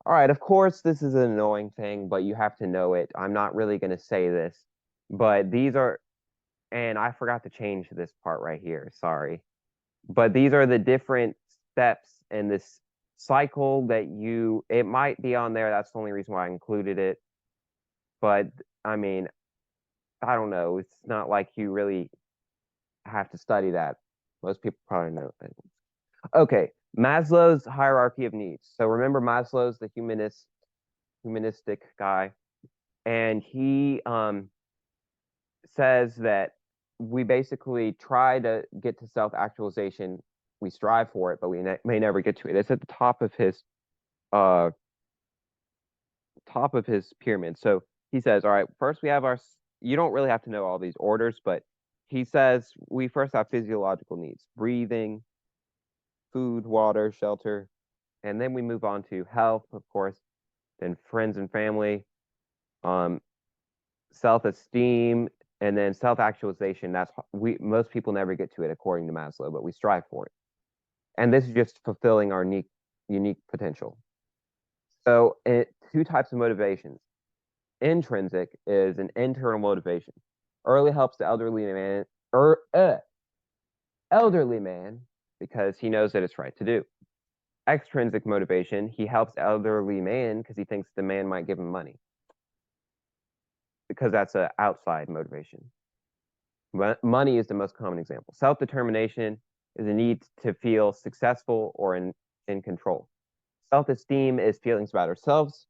All right, of course, this is an annoying thing, but you have to know it. I'm not really going to say this, but these are, and I forgot to change this part right here. Sorry. But these are the different steps in this cycle that it might be on there. That's the only reason why I included it. But I mean, I don't know. It's not like you really have to study that. Most people probably know it. Okay, Maslow's hierarchy of needs. So remember Maslow's the humanistic guy, and he says that we basically try to get to self-actualization. We strive for it, but we may never get to it. It's at the uh top of his pyramid. So he says, all right, first we have you don't really have to know all these orders, but he says we first have physiological needs, breathing, food, water, shelter, and then we move on to health, of course, then friends and family, um, self-esteem, and then self-actualization. Most people never get to it according to Maslow, but we strive for it. And this is just fulfilling our unique potential. So two types of motivations. Intrinsic is an internal motivation. Early helps the elderly man because he knows that it's right to do. Extrinsic motivation, he helps elderly man because he thinks the man might give him money. Because that's an outside motivation. Money is the most common example. Self-determination is a need to feel successful or in control. Self-esteem is feelings about ourselves.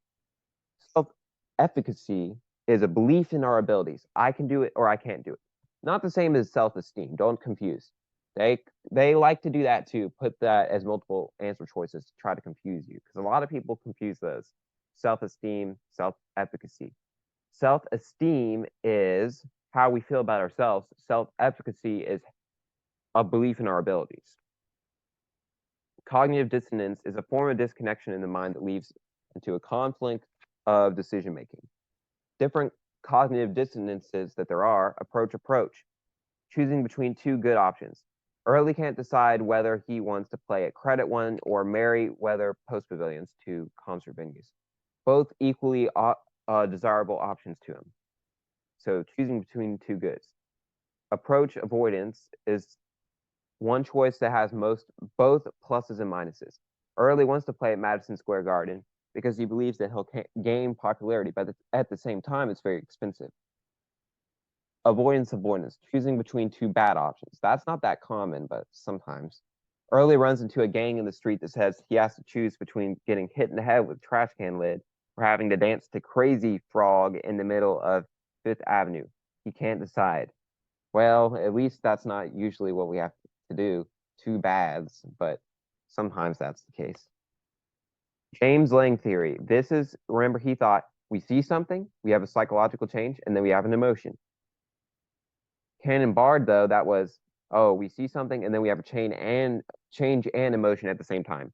Self-efficacy is a belief in our abilities. I can do it or I can't do it. Not the same as self-esteem. Don't confuse. They like to do that too. Put that as multiple answer choices to try to confuse you because a lot of people confuse those. Self-esteem, self-efficacy. Self-esteem is how we feel about ourselves. Self-efficacy is a belief in our abilities. Cognitive dissonance is a form of disconnection in the mind that leads into a conflict of decision making. Different cognitive dissonances that there are: approach, choosing between two good options. Early can't decide whether he wants to play at Credit One or Merriweather Post Pavilions, two concert venues. Both equally desirable options to him. So choosing between two goods. Approach avoidance is one choice that has both pluses and minuses. Early wants to play at Madison Square Garden because he believes that he'll gain popularity, but at the same time, it's very expensive. Avoidance, choosing between two bad options. That's not that common, but sometimes. Early runs into a gang in the street that says he has to choose between getting hit in the head with a trash can lid or having to dance to Crazy Frog in the middle of Fifth Avenue. He can't decide. Well, at least that's not usually what we have to do. Two bads, but sometimes that's the case. James Lang theory. Remember, he thought we see something, we have a psychological change, and then we have an emotion. Canon Bard, though, that was, oh, we see something, and then we have a change and emotion at the same time.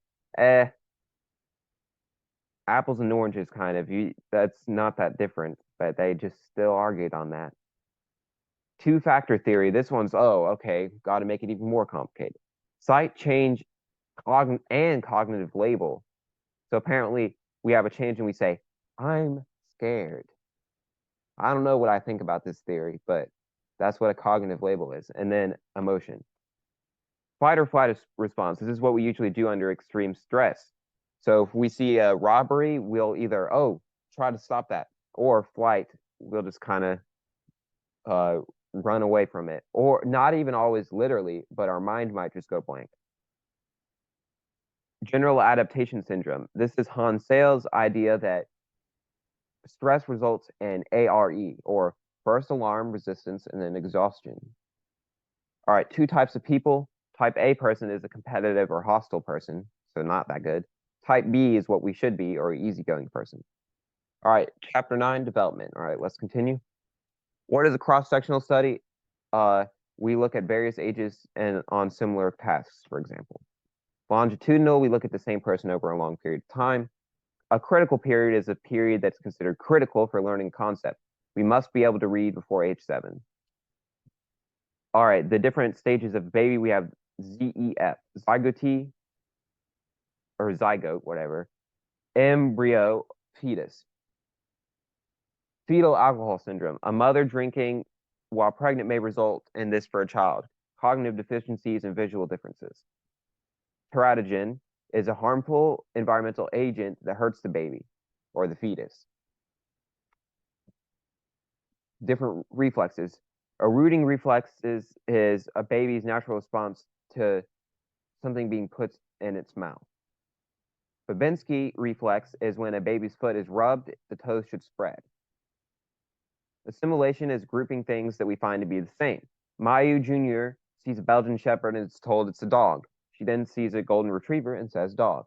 Apples and oranges, kind of. That's not that different, but they just still argued on that. Two-factor theory. This one's, oh, okay, got to make it even more complicated. Sight change and cognitive label. So apparently we have a change and we say, I'm scared. I don't know what I think about this theory, but that's what a cognitive label is. And then emotion. Fight or flight response. This is what we usually do under extreme stress. So if we see a robbery, we'll either, try to stop that, or flight, we'll just kind of run away from it. Or not even always literally, but our mind might just go blank. General adaptation syndrome. This is Hans Sale's idea that stress results in ARE, or first alarm, resistance, and then exhaustion. All right, two types of people. Type A person is a competitive or hostile person, so not that good. Type B is what we should be, or easygoing person. All right, chapter 9, development. All right, let's continue. What is a cross-sectional study? We look at various ages and on similar tasks, for example. Longitudinal, we look at the same person over a long period of time. A critical period is a period that's considered critical for learning concept. We must be able to read before age 7. All right, the different stages of baby, we have ZEF, zygote, or zygote, whatever, embryo, fetus. Fetal alcohol syndrome. A mother drinking while pregnant may result in this for a child. Cognitive deficiencies and visual differences. Teratogen is a harmful environmental agent that hurts the baby or the fetus. Different reflexes. A rooting reflex is a baby's natural response to something being put in its mouth. Babinski reflex is when a baby's foot is rubbed, the toes should spread. Assimilation is grouping things that we find to be the same. Mayu Jr. sees a Belgian Shepherd and is told it's a dog. She then sees a Golden Retriever and says dog.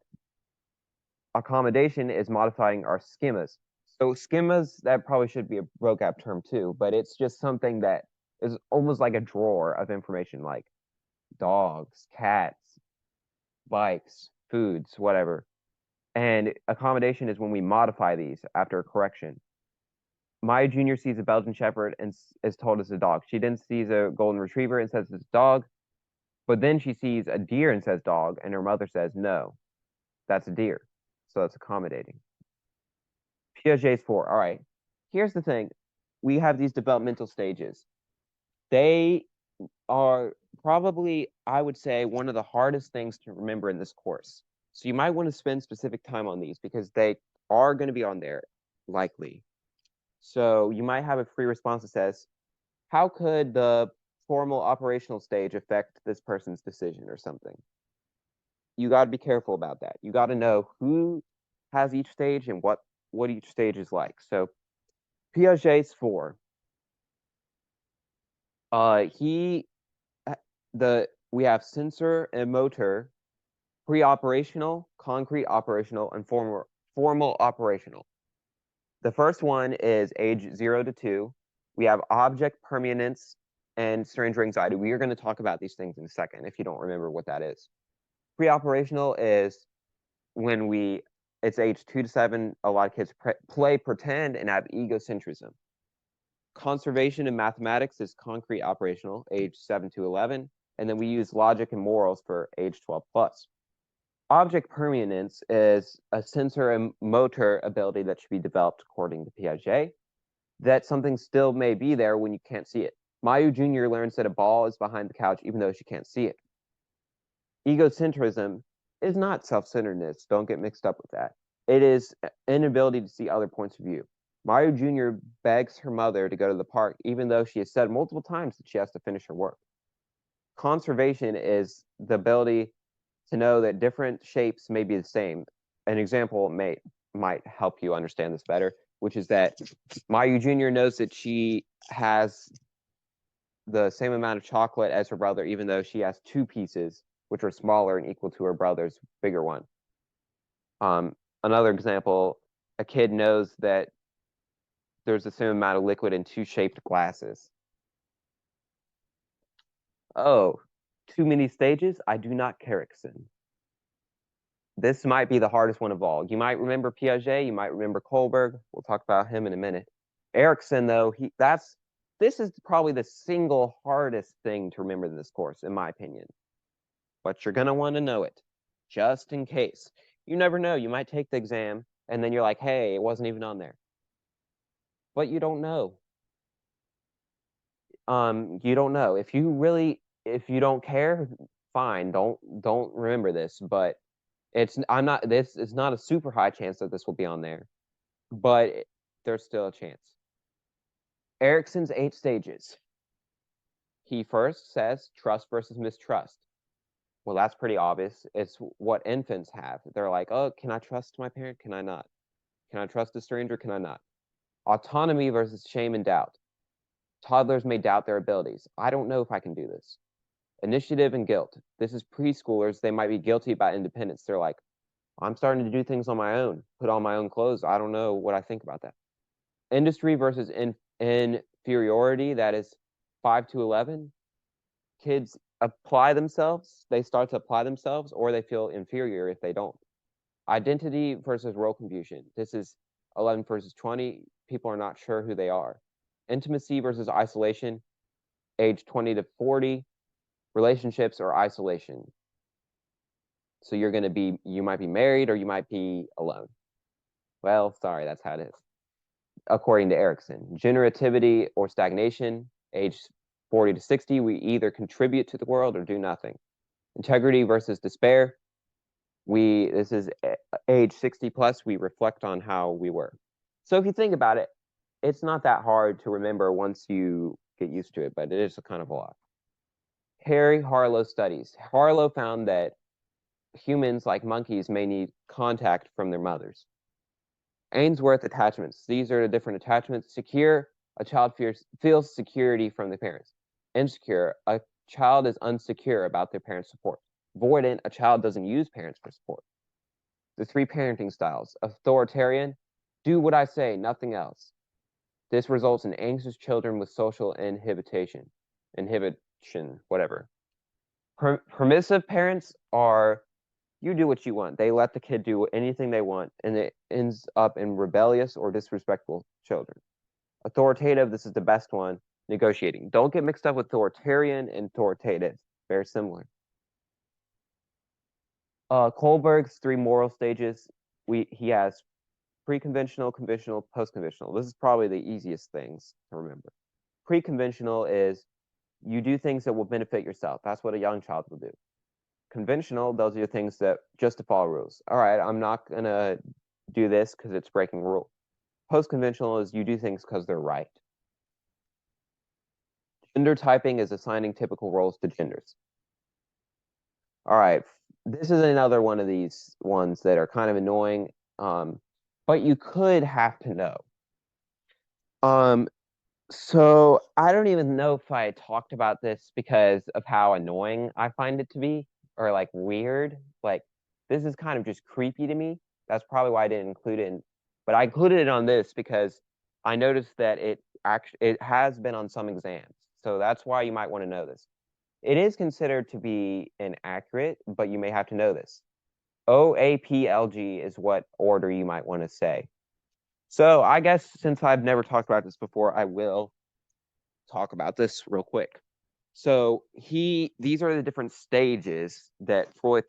Accommodation is modifying our schemas. So schemas, that probably should be a vocab term too, but it's just something that is almost like a drawer of information, like dogs, cats, bikes, foods, whatever. And accommodation is when we modify these after a correction. Maya Jr. sees a Belgian Shepherd and is told it's a dog. She then sees a Golden Retriever and says it's a dog, but then she sees a deer and says dog, and her mother says, no, that's a deer. So that's accommodating. Piaget's 4. All right. Here's the thing. We have these developmental stages. They are probably, I would say, one of the hardest things to remember in this course. So you might want to spend specific time on these because they are going to be on there, likely. So you might have a free response that says, how could the formal operational stage affect this person's decision or something? You got to be careful about that. You got to know who has each stage and what each stage is like. So Piaget's 4. We have sensor and motor, pre-operational, concrete operational, and formal operational. The first one is age 0 to 2. We have object permanence and stranger anxiety. We are going to talk about these things in a second if you don't remember what that is. Pre-operational is when it's age 2 to 7. A lot of kids play pretend and have egocentrism. Conservation and mathematics is concrete operational, age 7 to 11. And then we use logic and morals for age 12 plus. Object permanence is a sensor and motor ability that should be developed according to Piaget, that something still may be there when you can't see it. Mayu Jr. learns that a ball is behind the couch even though she can't see it. Egocentrism is not self-centeredness. Don't get mixed up with that. It is inability to see other points of view. Mayu Jr. begs her mother to go to the park even though she has said multiple times that she has to finish her work. Conservation is the ability to know that different shapes may be the same. An example might help you understand this better, which is that Mayu Jr. knows that she has the same amount of chocolate as her brother, even though she has 2 pieces, which are smaller and equal to her brother's bigger one. Another example, a kid knows that there's the same amount of liquid in 2 shaped glasses. Oh, too many stages? I do not Erikson. This might be the hardest one of all. You might remember Piaget, you might remember Kohlberg. We'll talk about him in a minute. Erikson, though, this is probably the single hardest thing to remember in this course, in my opinion. But you're gonna want to know it, just in case. You never know. You might take the exam, and then you're like, hey, it wasn't even on there. But you don't know. You don't know. If you don't care, fine. Don't remember this. But it's not a super high chance that this will be on there, but there's still a chance. Erikson's 8 stages. He first says trust versus mistrust. Well, that's pretty obvious. It's what infants have. They're like, oh, can I trust my parent? Can I not? Can I trust a stranger? Can I not? Autonomy versus shame and doubt. Toddlers may doubt their abilities. I don't know if I can do this. Initiative and guilt. This is preschoolers. They might be guilty about independence. They're like, I'm starting to do things on my own, put on my own clothes. I don't know what I think about that. Industry versus inferiority. That is 5 to 11. Kids apply themselves. They start to apply themselves, or they feel inferior if they don't. Identity versus role confusion. This is 11 versus 20. People are not sure who they are. Intimacy versus isolation. Age 20 to 40. Relationships or isolation. So you might be married or you might be alone. Well, sorry, that's how it is. According to Erikson. Generativity or stagnation. Age 40 to 60, we either contribute to the world or do nothing. Integrity versus despair. This is age 60 plus, we reflect on how we were. So if you think about it, it's not that hard to remember once you get used to it, but it is kind of a lot. Harry Harlow studies. Harlow found that humans, like monkeys, may need contact from their mothers. Ainsworth attachments. These are the different attachments. Secure, a child feels security from the parents. Insecure, a child is unsecure about their parents' support. Avoidant, a child doesn't use parents for support. The three parenting styles. Authoritarian, do what I say, nothing else. This results in anxious children with social inhibition, whatever. Permissive parents are, you do what you want. They let the kid do anything they want, and it ends up in rebellious or disrespectful children. Authoritative, this is the best one, negotiating. Don't get mixed up with authoritarian and authoritative. Very similar. Kohlberg's three moral stages, he has pre-conventional, conventional, post-conventional. This is probably the easiest things to remember. Pre-conventional is you do things that will benefit yourself. That's what a young child will do. Conventional, those are the things that just to follow rules. All right, I'm not going to do this because it's breaking rule. Post-conventional is you do things because they're right. Gender typing is assigning typical roles to genders. All right, this is another one of these ones that are kind of annoying, but you could have to know. So I don't even know if I talked about this because of how annoying I find it to be, or like weird. Like this is kind of just creepy to me. That's probably why I didn't include it but I included it on this because I noticed that it has been on some exams. So that's why you might want to know this. It is considered to be inaccurate, but you may have to know this. OAPLG is what order you might want to say. So I guess since I've never talked about this before, I will talk about this real quick. So these are the different stages that Freud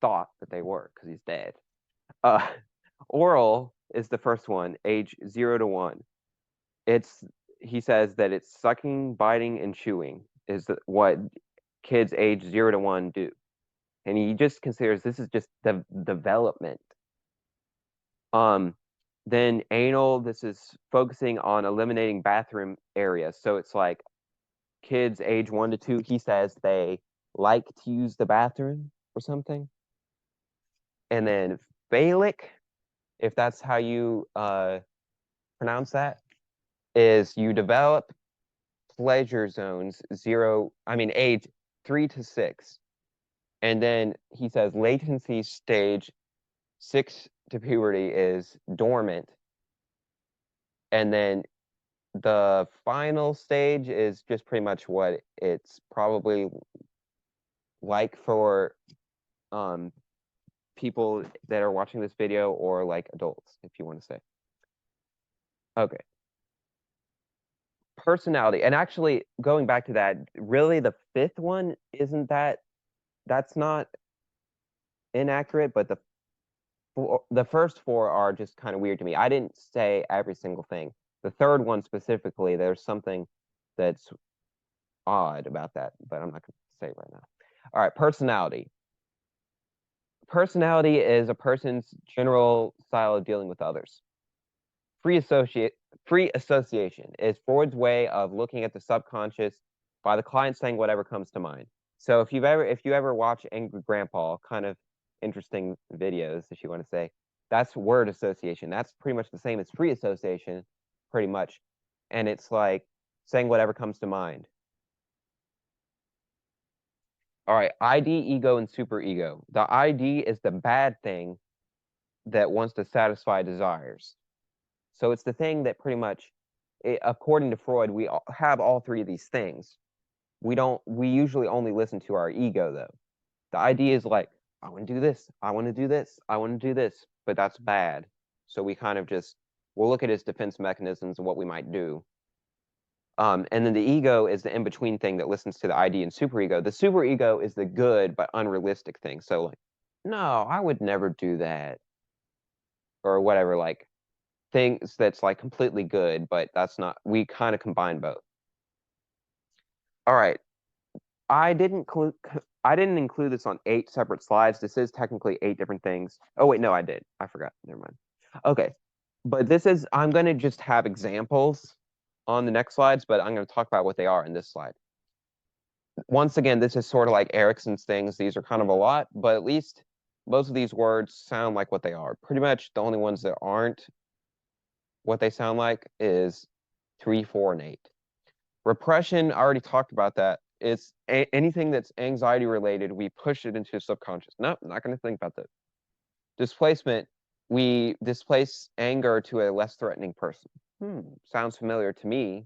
thought that they were because he's dead. Oral is the first one, age 0 to 1. He says that it's sucking, biting, and chewing is what kids age 0 to 1 do. And he just considers this is just the development. Then anal, this is focusing on eliminating bathroom areas. So it's like kids age 1 to 2, he says they like to use the bathroom or something. And then phallic, if that's how you pronounce that, is you develop pleasure zones age 3 to 6. And then he says latency stage 6 to puberty is dormant. And then the final stage is just pretty much what it's probably like for people that are watching this video or like adults, if you want to say. Okay. Personality. And actually, going back to that, really the fifth one that's not inaccurate, but the first four are just kind of weird to me. I didn't say every single thing. The third one specifically, there's something that's odd about that, but I'm not going to say it right now. All right, personality. Personality is a person's general style of dealing with others. Free association is Freud's way of looking at the subconscious by the client saying whatever comes to mind. So if you ever watch Angry Grandpa, kind of interesting videos, if you want to say, that's word association. That's pretty much the same as free association, pretty much. And it's like saying whatever comes to mind. All right, ID, ego, and superego. The ID is the bad thing that wants to satisfy desires. So it's the thing that pretty much, according to Freud, we have all three of these things. We usually only listen to our ego though. The idea is like, I want to do this, I want to do this, I want to do this, but that's bad. So we kind of we'll look at his defense mechanisms and what we might do. And then the ego is the in-between thing that listens to the ID and superego. The superego is the good but unrealistic thing. So like, no, I would never do that. Or whatever, like things that's like completely good, but that's not, we kind of combine both. All right. I I didn't include this on 8 separate slides. This is technically 8 different things. Oh, wait, no, I did. I forgot. Never mind. Okay. But I'm going to just have examples on the next slides, but I'm going to talk about what they are in this slide. Once again, this is sort of like Erickson's things. These are kind of a lot, but at least most of these words sound like what they are. Pretty much the only ones that aren't what they sound like is 3, 4, and 8. Repression, I already talked about that. It's anything that's anxiety related, we push it into the subconscious. Nope, not going to think about that. Displacement, we displace anger to a less threatening person. Sounds familiar to me.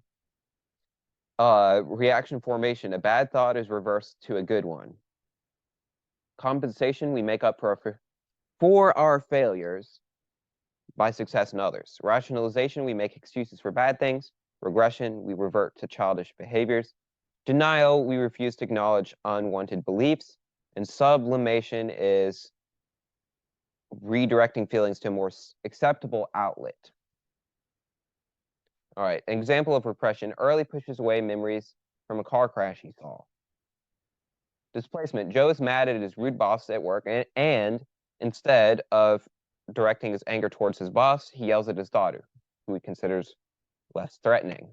Reaction formation, a bad thought is reversed to a good one. Compensation, we make up for our failures by success in others. Rationalization, we make excuses for bad things. Regression, we revert to childish behaviors. Denial, we refuse to acknowledge unwanted beliefs. And sublimation is redirecting feelings to a more acceptable outlet. All right, an example of repression, early pushes away memories from a car crash he saw. Displacement, Joe is mad at his rude boss at work, and instead of directing his anger towards his boss, he yells at his daughter, who he considers less threatening.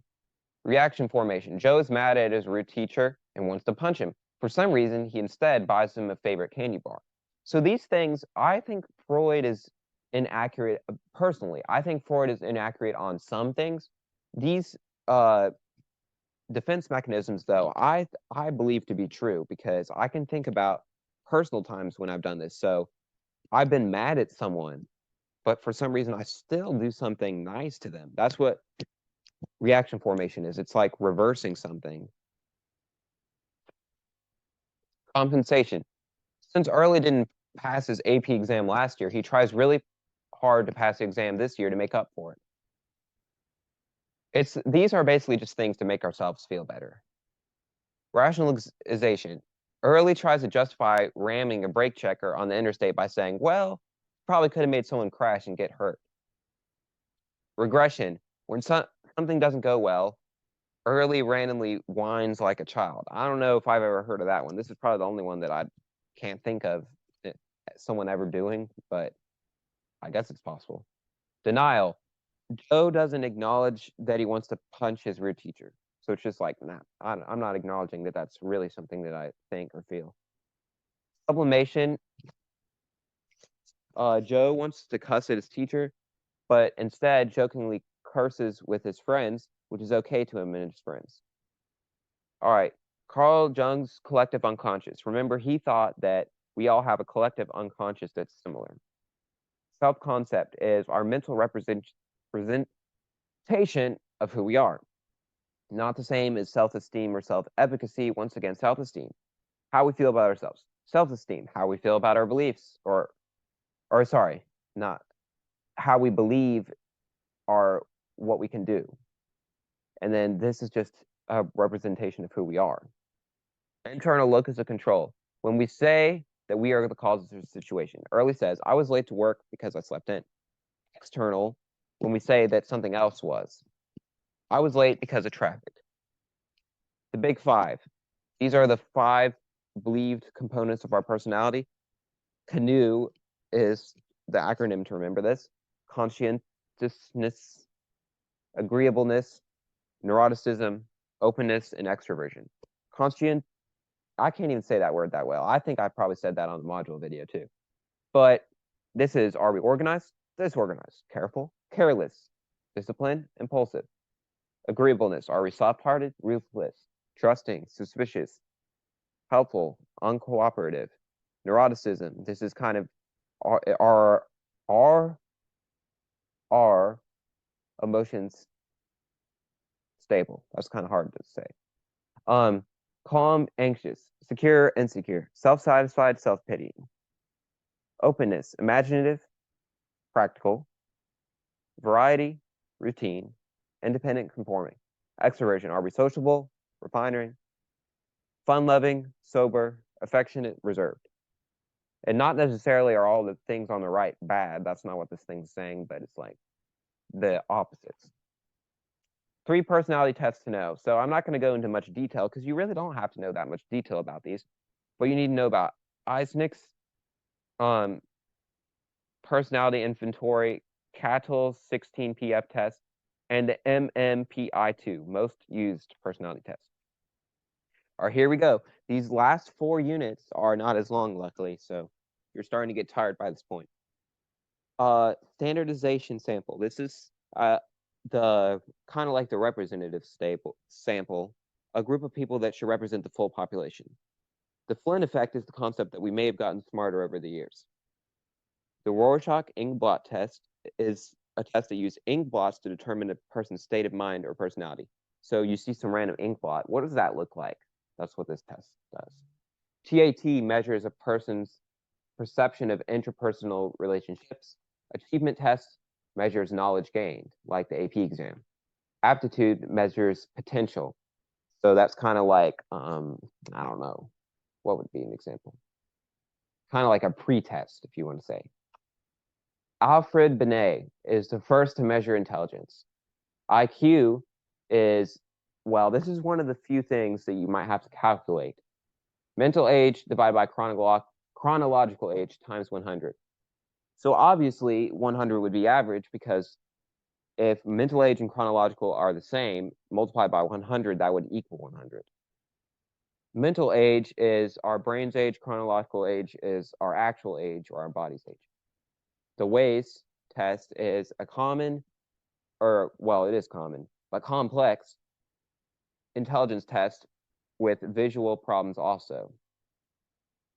Reaction formation, Joe is mad at his rude teacher and wants to punch him. For some reason, he instead buys him a favorite candy bar. So these things, I think Freud is inaccurate. Personally, I think Freud is inaccurate on some things. These defense mechanisms, though, I believe to be true because I can think about personal times when I've done this. So I've been mad at someone, but for some reason I still do something nice to them. That's what reaction formation is. It's like reversing something. Compensation. Since Early didn't pass his AP exam last year, he tries really hard to pass the exam this year to make up for it. These are basically just things to make ourselves feel better. Rationalization. Early tries to justify ramming a brake checker on the interstate by saying, well, probably could have made someone crash and get hurt. Regression. When something doesn't go well, Early randomly whines like a child. I don't know if I've ever heard of that one. This is probably the only one that I can't think of someone ever doing, but I guess it's possible. Denial. Joe doesn't acknowledge that he wants to punch his rude teacher. So it's just like, nah, I'm not acknowledging that that's really something that I think or feel. Sublimation. Joe wants to cuss at his teacher, but instead jokingly curses with his friends, which is okay to him and his friends. All right, Carl Jung's collective unconscious. Remember, he thought that we all have a collective unconscious that's similar. Self-concept is our mental representation of who we are. Not the same as self-esteem or self-efficacy. Once again, self-esteem, how we feel about ourselves. Self-esteem, how we feel about our beliefs, or sorry, not how we believe are what we can do. And then this is just a representation of who we are. Internal locus of control. When we say that we are the cause of the situation. Early says, I was late to work because I slept in. External, when we say that something else was. I was late because of traffic. The big 5. These are the 5 believed components of our personality. CANOE is the acronym to remember this. Conscientiousness, agreeableness, neuroticism, openness, and extroversion. I can't even say that word that well. I think I probably said that on the module video too. But this is, are we organized? Disorganized. Careful, careless, disciplined, impulsive. Agreeableness, are we soft-hearted, ruthless, trusting, suspicious, helpful, uncooperative. Neuroticism, this is kind of are emotions stable? That's kind of hard to say. Calm, anxious, secure, insecure, self-satisfied, self-pitying. Openness, imaginative, practical. Variety, routine. Independent, conforming. Extroversion, are we sociable, refining, fun-loving, sober, affectionate, reserved? And not necessarily are all the things on the right bad. That's not what this thing's saying, but it's like the opposites. 3 personality tests to know. So I'm not going to go into much detail because you really don't have to know that much detail about these. what you need to know about Eisnick's personality inventory, Cattle's 16PF test, and the MMPI-2, most used personality test. All right, here we go. These last 4 units are not as long, luckily, so you're starting to get tired by this point. Standardization sample. This is the kind of like the representative sample, a group of people that should represent the full population. The Flynn effect is the concept that we may have gotten smarter over the years. The Rorschach-Ink-Blot test is a test that uses ink blots to determine a person's state of mind or personality. So you see some random ink blot. What does that look like? That's what this test does. TAT measures a person's perception of interpersonal relationships. Achievement test measures knowledge gained, like the AP exam. Aptitude measures potential. So that's kind of like, I don't know, what would be an example? Kind of like a pre-test, if you want to say. Alfred Binet is the first to measure intelligence. IQ is, well, this is one of the few things that you might have to calculate. Mental age divided by chronological age times 100. So obviously 100 would be average, because if mental age and chronological are the same, multiplied by 100, that would equal 100. Mental age is our brain's age, chronological age is our actual age or our body's age. The Ways test is a common, or well, it is common, but complex intelligence test with visual problems also.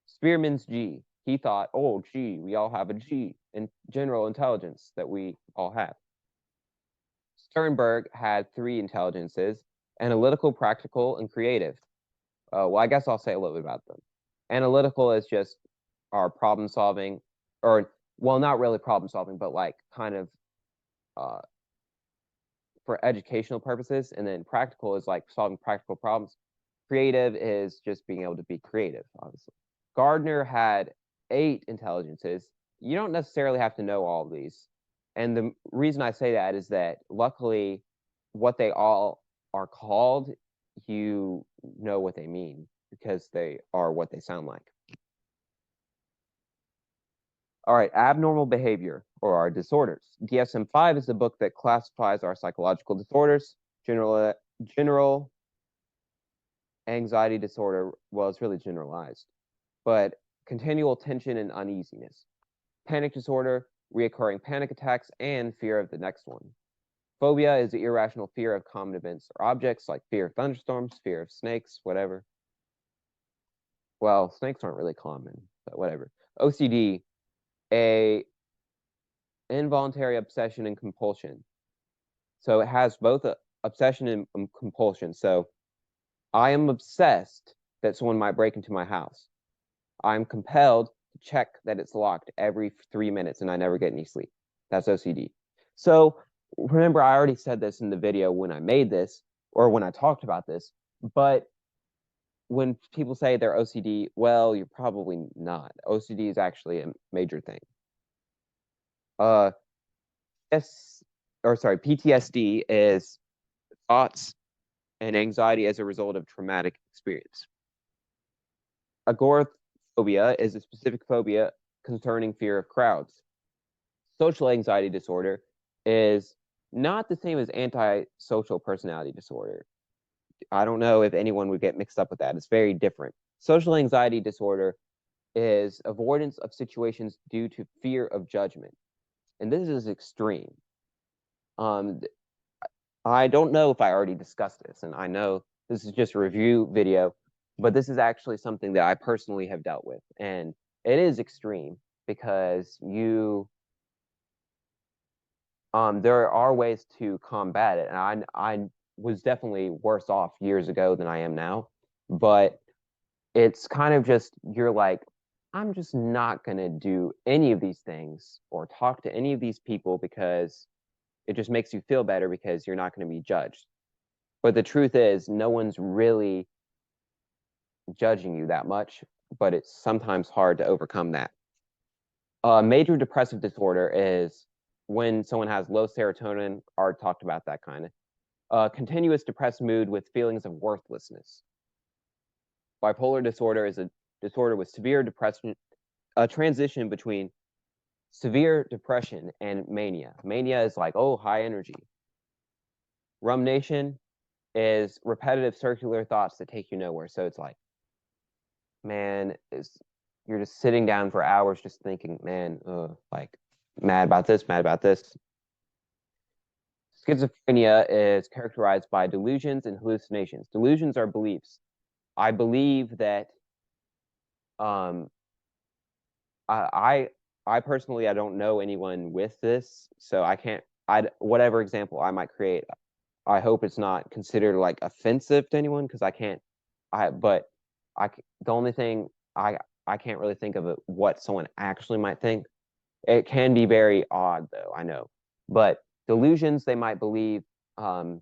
Spearman's G. He thought, oh, gee, we all have a G in general intelligence that we all have. Sternberg had 3 intelligences: analytical, practical, and creative. Well, I guess I'll say a little bit about them. Analytical is just our problem solving, or, well, not really problem solving, but like kind of for educational purposes. And then practical is like solving practical problems. Creative is just being able to be creative, obviously. Gardner had 8 intelligences. You don't necessarily have to know all of these. And the reason I say that is that luckily what they all are called, you know what they mean, because they are what they sound like. All right, abnormal behavior, or our disorders. DSM-5 is the book that classifies our psychological disorders. General anxiety disorder, well, it's really generalized, but continual tension and uneasiness. Panic disorder, reoccurring panic attacks, and fear of the next one. Phobia is the irrational fear of common events or objects, like fear of thunderstorms, fear of snakes, whatever. Well, snakes aren't really common, but whatever. OCD, a involuntary obsession and compulsion. So it has both obsession and compulsion. So I am obsessed that someone might break into my house. I'm compelled to check that it's locked every 3 minutes, and I never get any sleep. That's OCD. So remember, I already said this in the video when I made this, or when I talked about this, but when people say they're OCD, well, you're probably not. OCD is actually a major thing. PTSD is thoughts and anxiety as a result of traumatic experience. Agoraphobia is a specific phobia concerning fear of crowds. Social anxiety disorder is not the same as antisocial personality disorder. I don't know if anyone would get mixed up with that. It's very different. Social anxiety disorder is avoidance of situations due to fear of judgment. And this is extreme. I don't know if I already discussed this, and I know this is just a review video, but this is actually something that I personally have dealt with. And it is extreme because there are ways to combat it. And I was definitely worse off years ago than I am now, but it's kind of just, you're like, I'm just not going to do any of these things or talk to any of these people, because it just makes you feel better because you're not going to be judged. But the truth is, no one's really judging you that much, but it's sometimes hard to overcome that. Major depressive disorder is when someone has low serotonin. Art talked about that kind of. Continuous depressed mood with feelings of worthlessness. Bipolar disorder is a disorder with severe depression, a transition between severe depression and mania. Mania is like, oh, high energy. Rumination is repetitive circular thoughts that take you nowhere. So it's like, man, you're just sitting down for hours just thinking, man, like mad about this, mad about this. Schizophrenia is characterized by delusions and hallucinations. Delusions are beliefs. I believe that um, I I personally I don't know anyone with this, so I can't. Whatever example I might create, I hope it's not considered like offensive to anyone because I can't. But the only thing I can't really think of what someone actually might think. It can be very odd though, I know. But delusions, they might believe um,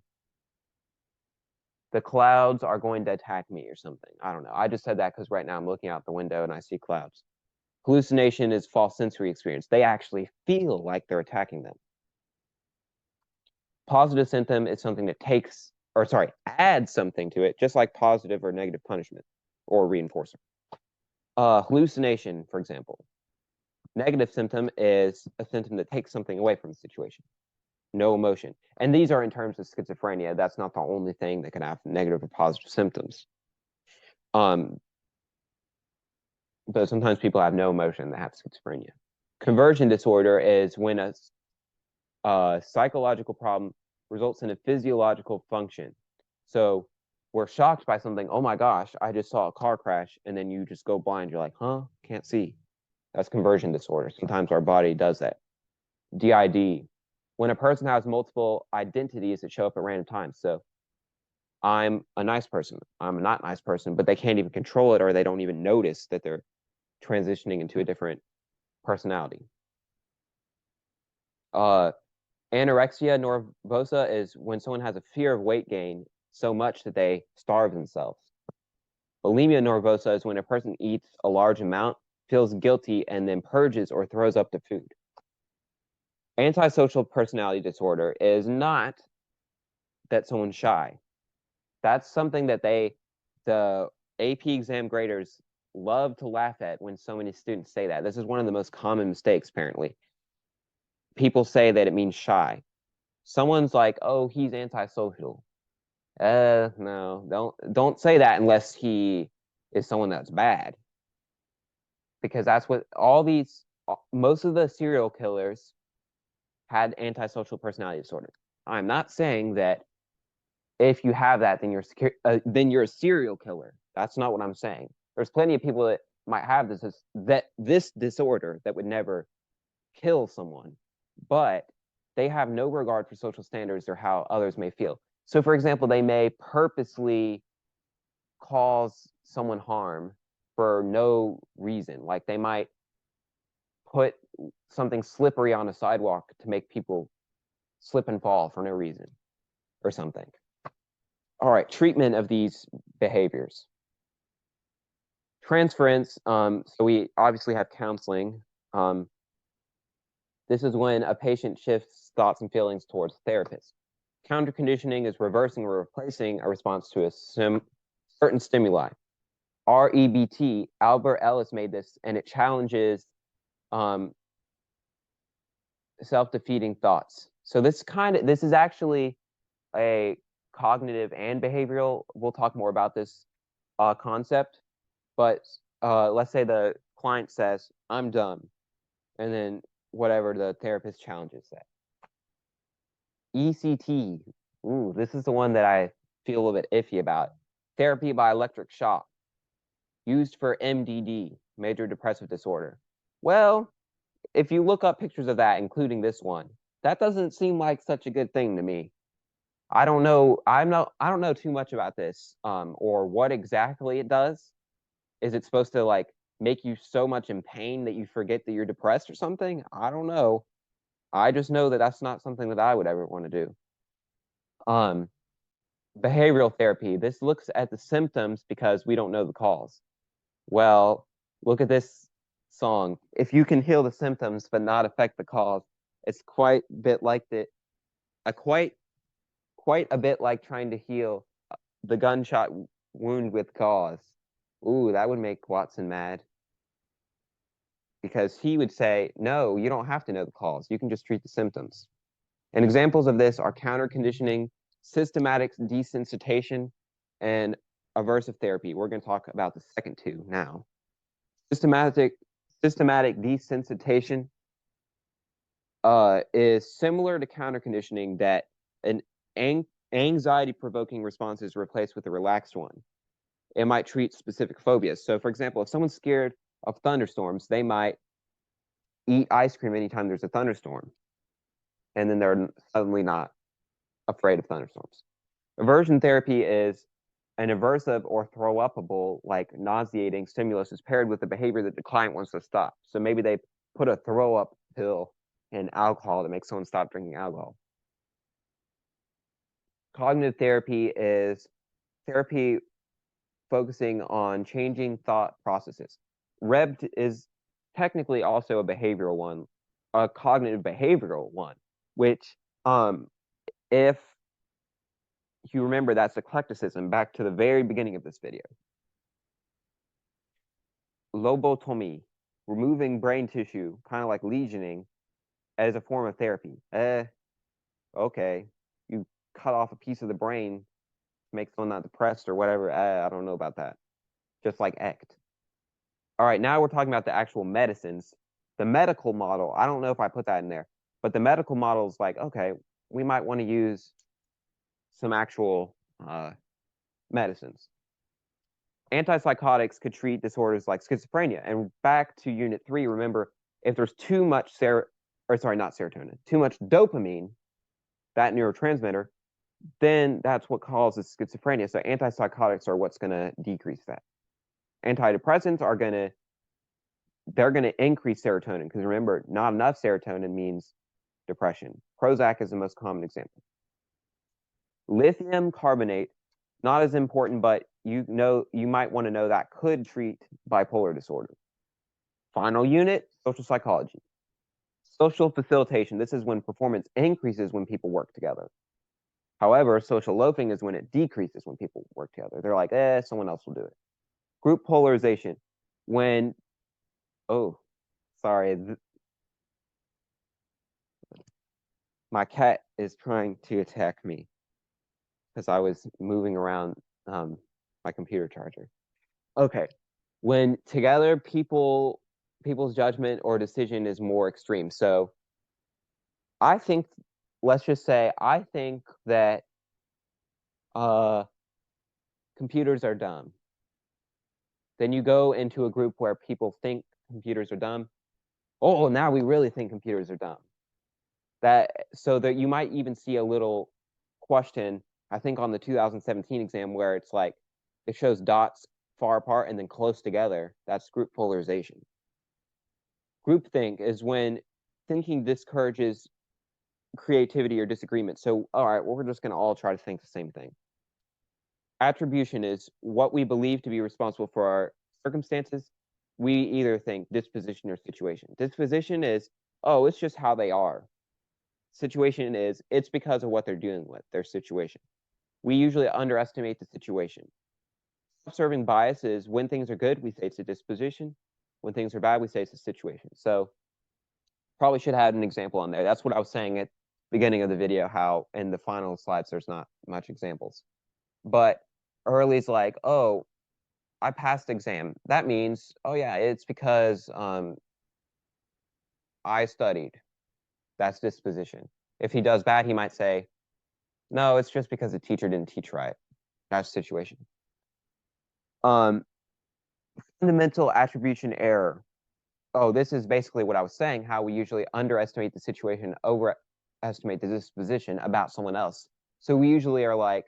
the clouds are going to attack me or something. I don't know. I just said that because right now I'm looking out the window and I see clouds. Hallucination is false sensory experience. They actually feel like they're attacking them. Positive symptom is something that adds something to it, just like positive or negative punishment or reinforcer. Hallucination, for example. Negative symptom is a symptom that takes something away from the situation. No emotion. And these are in terms of schizophrenia. That's not the only thing that can have negative or positive symptoms. But sometimes people have no emotion that have schizophrenia. Conversion disorder is when a psychological problem results in a physiological function. So we're shocked by something. Oh my gosh, I just saw a car crash. And then you just go blind. You're like, huh? Can't see. That's conversion disorder. Sometimes our body does that. DID, when a person has multiple identities that show up at random times. So I'm a nice person. I'm a not nice person, but they can't even control it or they don't even notice that they're transitioning into a different personality. Anorexia nervosa is when someone has a fear of weight gain so much that they starve themselves. Bulimia nervosa is when a person eats a large amount, feels guilty, and then purges or throws up the food. Antisocial personality disorder is not that someone's shy. That's something that the AP exam graders love to laugh at when so many students say that. This is one of the most common mistakes, apparently. People say that it means shy. Someone's like, oh, he's antisocial. No, don't say that unless he is someone that's bad. Because that's what most of the serial killers had antisocial personality disorder. I'm not saying that if you have that, then you're a serial killer. That's not what I'm saying. There's plenty of people that might have this disorder that would never kill someone, but they have no regard for social standards or how others may feel. So, for example, they may purposely cause someone harm for no reason. Like they might put something slippery on a sidewalk to make people slip and fall for no reason or something. All right, treatment of these behaviors. Transference, so we obviously have counseling. This is when a patient shifts thoughts and feelings towards therapist. Counter conditioning is reversing or replacing a response to a certain stimuli. REBT, Albert Ellis made this, and it challenges self-defeating thoughts. So this is actually a cognitive and behavioral. We'll talk more about this concept, but let's say the client says, I'm dumb, and then whatever the therapist challenges that. ECT, ooh, this is the one that I feel a little bit iffy about. Therapy by electric shock, used for MDD, major depressive disorder. Well, if you look up pictures of that, including this one, that doesn't seem like such a good thing to me. I don't know. I don't know too much about this, or what exactly it does. Is it supposed to like make you so much in pain that you forget that you're depressed or something? I don't know. I just know that that's not something that I would ever want to do. Behavioral therapy. This looks at the symptoms because we don't know the cause. Well, look at this song. If you can heal the symptoms but not affect the cause, it's quite a bit like quite a bit like trying to heal the gunshot wound with cause. Ooh, that would make Watson mad because he would say, no, you don't have to know the cause. You can just treat the symptoms. And examples of this are counter conditioning, systematic desensitization, and aversive therapy. We're going to talk about the second two now. Systematic desensitization is similar to counter conditioning that an anxiety provoking response is replaced with a relaxed one. It might treat specific phobias. So, for example, if someone's scared of thunderstorms, they might eat ice cream anytime there's a thunderstorm, and then they're suddenly not afraid of thunderstorms. Aversion therapy is an aversive or throw upable, like nauseating stimulus is paired with a behavior that the client wants to stop. So maybe they put a throw up pill in alcohol to make someone stop drinking alcohol. Cognitive therapy is therapy focusing on changing thought processes. REBT is technically also a behavioral one, a cognitive behavioral one, which if you remember, that's eclecticism back to the very beginning of this video. Lobotomy, removing brain tissue, kind of like lesioning, as a form of therapy. Okay. You cut off a piece of the brain to make someone not depressed or whatever. I don't know about that. Just like ACT. All right, now we're talking about the actual medicines. The medical model, I don't know if I put that in there, but the medical model is like, okay, we might want to use some actual medicines. Antipsychotics could treat disorders like schizophrenia. And back to unit 3, remember, if there's too much too much dopamine, that neurotransmitter, then that's what causes schizophrenia. So antipsychotics are what's going to decrease that. Antidepressants are going to increase serotonin, because remember, not enough serotonin means depression. Prozac is the most common example. Lithium carbonate, not as important, but you might want to know that could treat bipolar disorder. Final unit, social psychology. Social facilitation, this is when performance increases when people work together. However, social loafing is when it decreases when people work together. They're like, someone else will do it. Group polarization, when, sorry, my cat is trying to attack me because I was moving around my computer charger. Okay, when together people's judgment or decision is more extreme. So I think, let's just say, I think that computers are dumb. Then you go into a group where people think computers are dumb. Oh, now we really think computers are dumb. So that you might even see a little question, I think on the 2017 exam, where it's like, it shows dots far apart and then close together. That's group polarization. Groupthink is when thinking discourages creativity or disagreement. So, all right, well, we're just going to all try to think the same thing. Attribution is what we believe to be responsible for our circumstances. We either think disposition or situation. Disposition is, oh, it's just how they are. Situation is, it's because of what they're dealing with, their situation. We usually underestimate the situation. Self-serving bias is when things are good, we say it's a disposition. When things are bad, we say it's a situation. So probably should have an example on there. That's what I was saying at the beginning of the video, how in the final slides, there's not much examples. But Early's like, oh, I passed exam. That means, oh yeah, it's because I studied. That's disposition. If he does bad, he might say, no, it's just because the teacher didn't teach right. That's situation. Fundamental attribution error. Oh, this is basically what I was saying, how we usually underestimate the situation, overestimate the disposition about someone else. So we usually are like,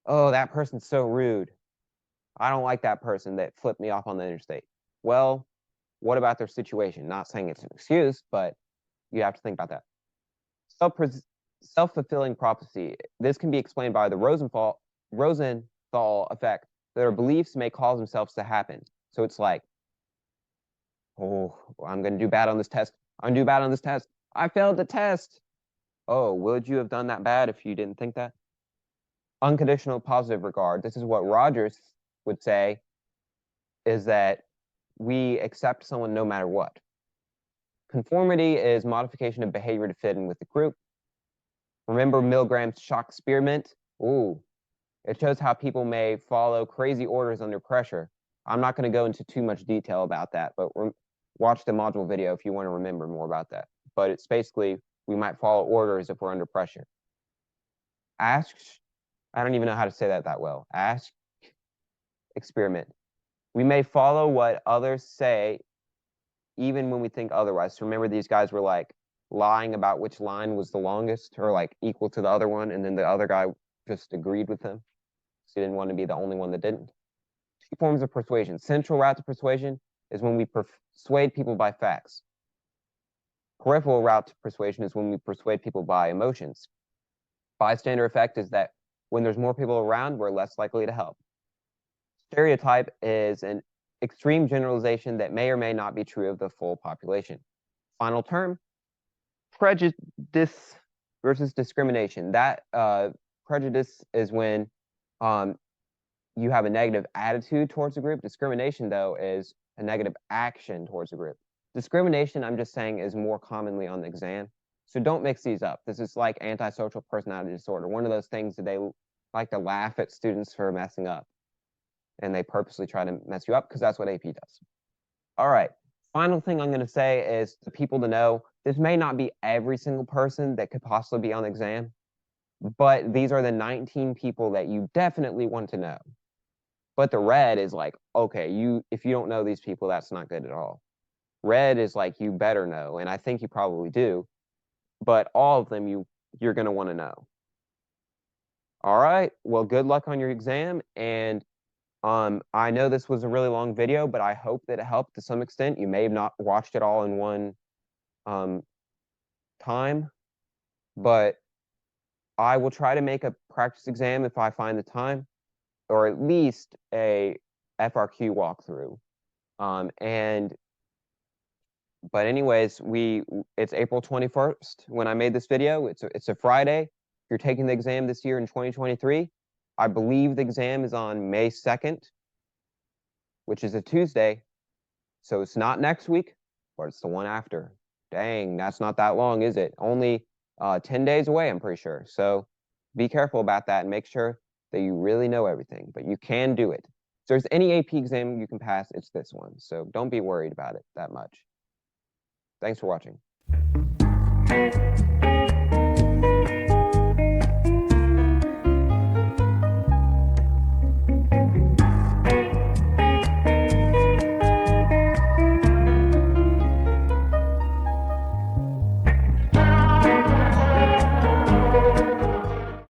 oh, that person's so rude. I don't like that person that flipped me off on the interstate. Well, what about their situation? Not saying it's an excuse, but you have to think about that. Self-fulfilling prophecy. This can be explained by the Rosenthal effect, that our beliefs may cause themselves to happen. So it's like, oh, I'm going to do bad on this test. I'm going to do bad on this test. I failed the test. Oh, would you have done that bad if you didn't think that? Unconditional positive regard. This is what Rogers would say. is that we accept someone no matter what. Conformity is modification of behavior to fit in with the group. Remember Milgram's shock experiment? Ooh, it shows how people may follow crazy orders under pressure. I'm not going to go into too much detail about that, but watch the module video if you want to remember more about that. But it's basically, we might follow orders if we're under pressure. Ask, I don't even know how to say that well. Ask experiment. We may follow what others say even when we think otherwise. So remember, these guys were like lying about which line was the longest or like equal to the other one, and then the other guy just agreed with them. So he didn't want to be the only one that didn't. Two forms of persuasion. Central route to persuasion is when we persuade people by facts. Peripheral route to persuasion is when we persuade people by emotions. Bystander effect is that when there's more people around, we're less likely to help. Stereotype is an extreme generalization that may or may not be true of the full population. Final term, prejudice versus discrimination. That prejudice is when you have a negative attitude towards a group. Discrimination, though, is a negative action towards a group. Discrimination, I'm just saying, is more commonly on the exam. So don't mix these up. This is like antisocial personality disorder. One of those things that they like to laugh at students for messing up. And they purposely try to mess you up because that's what AP does. All right. Final thing I'm going to say is the people to know. This may not be every single person that could possibly be on the exam, but these are the 19 people that you definitely want to know. But the red is like, okay, if you don't know these people, that's not good at all. Red is like, you better know, and I think you probably do. But all of them, you're going to want to know. All right. Well, good luck on your exam, and I know this was a really long video, but I hope that it helped to some extent. You may have not watched it all in one time, but I will try to make a practice exam if I find the time, or at least a FRQ walkthrough. But anyways, it's April 21st when I made this video. It's a Friday. If you're taking the exam this year in 2023, I believe the exam is on May 2nd, which is a Tuesday. So it's not next week, but it's the one after. Dang, that's not that long, is it? Only 10 days away, I'm pretty sure. So be careful about that and make sure that you really know everything, but you can do it. If there's any AP exam you can pass, it's this one. So don't be worried about it that much. Thanks for watching.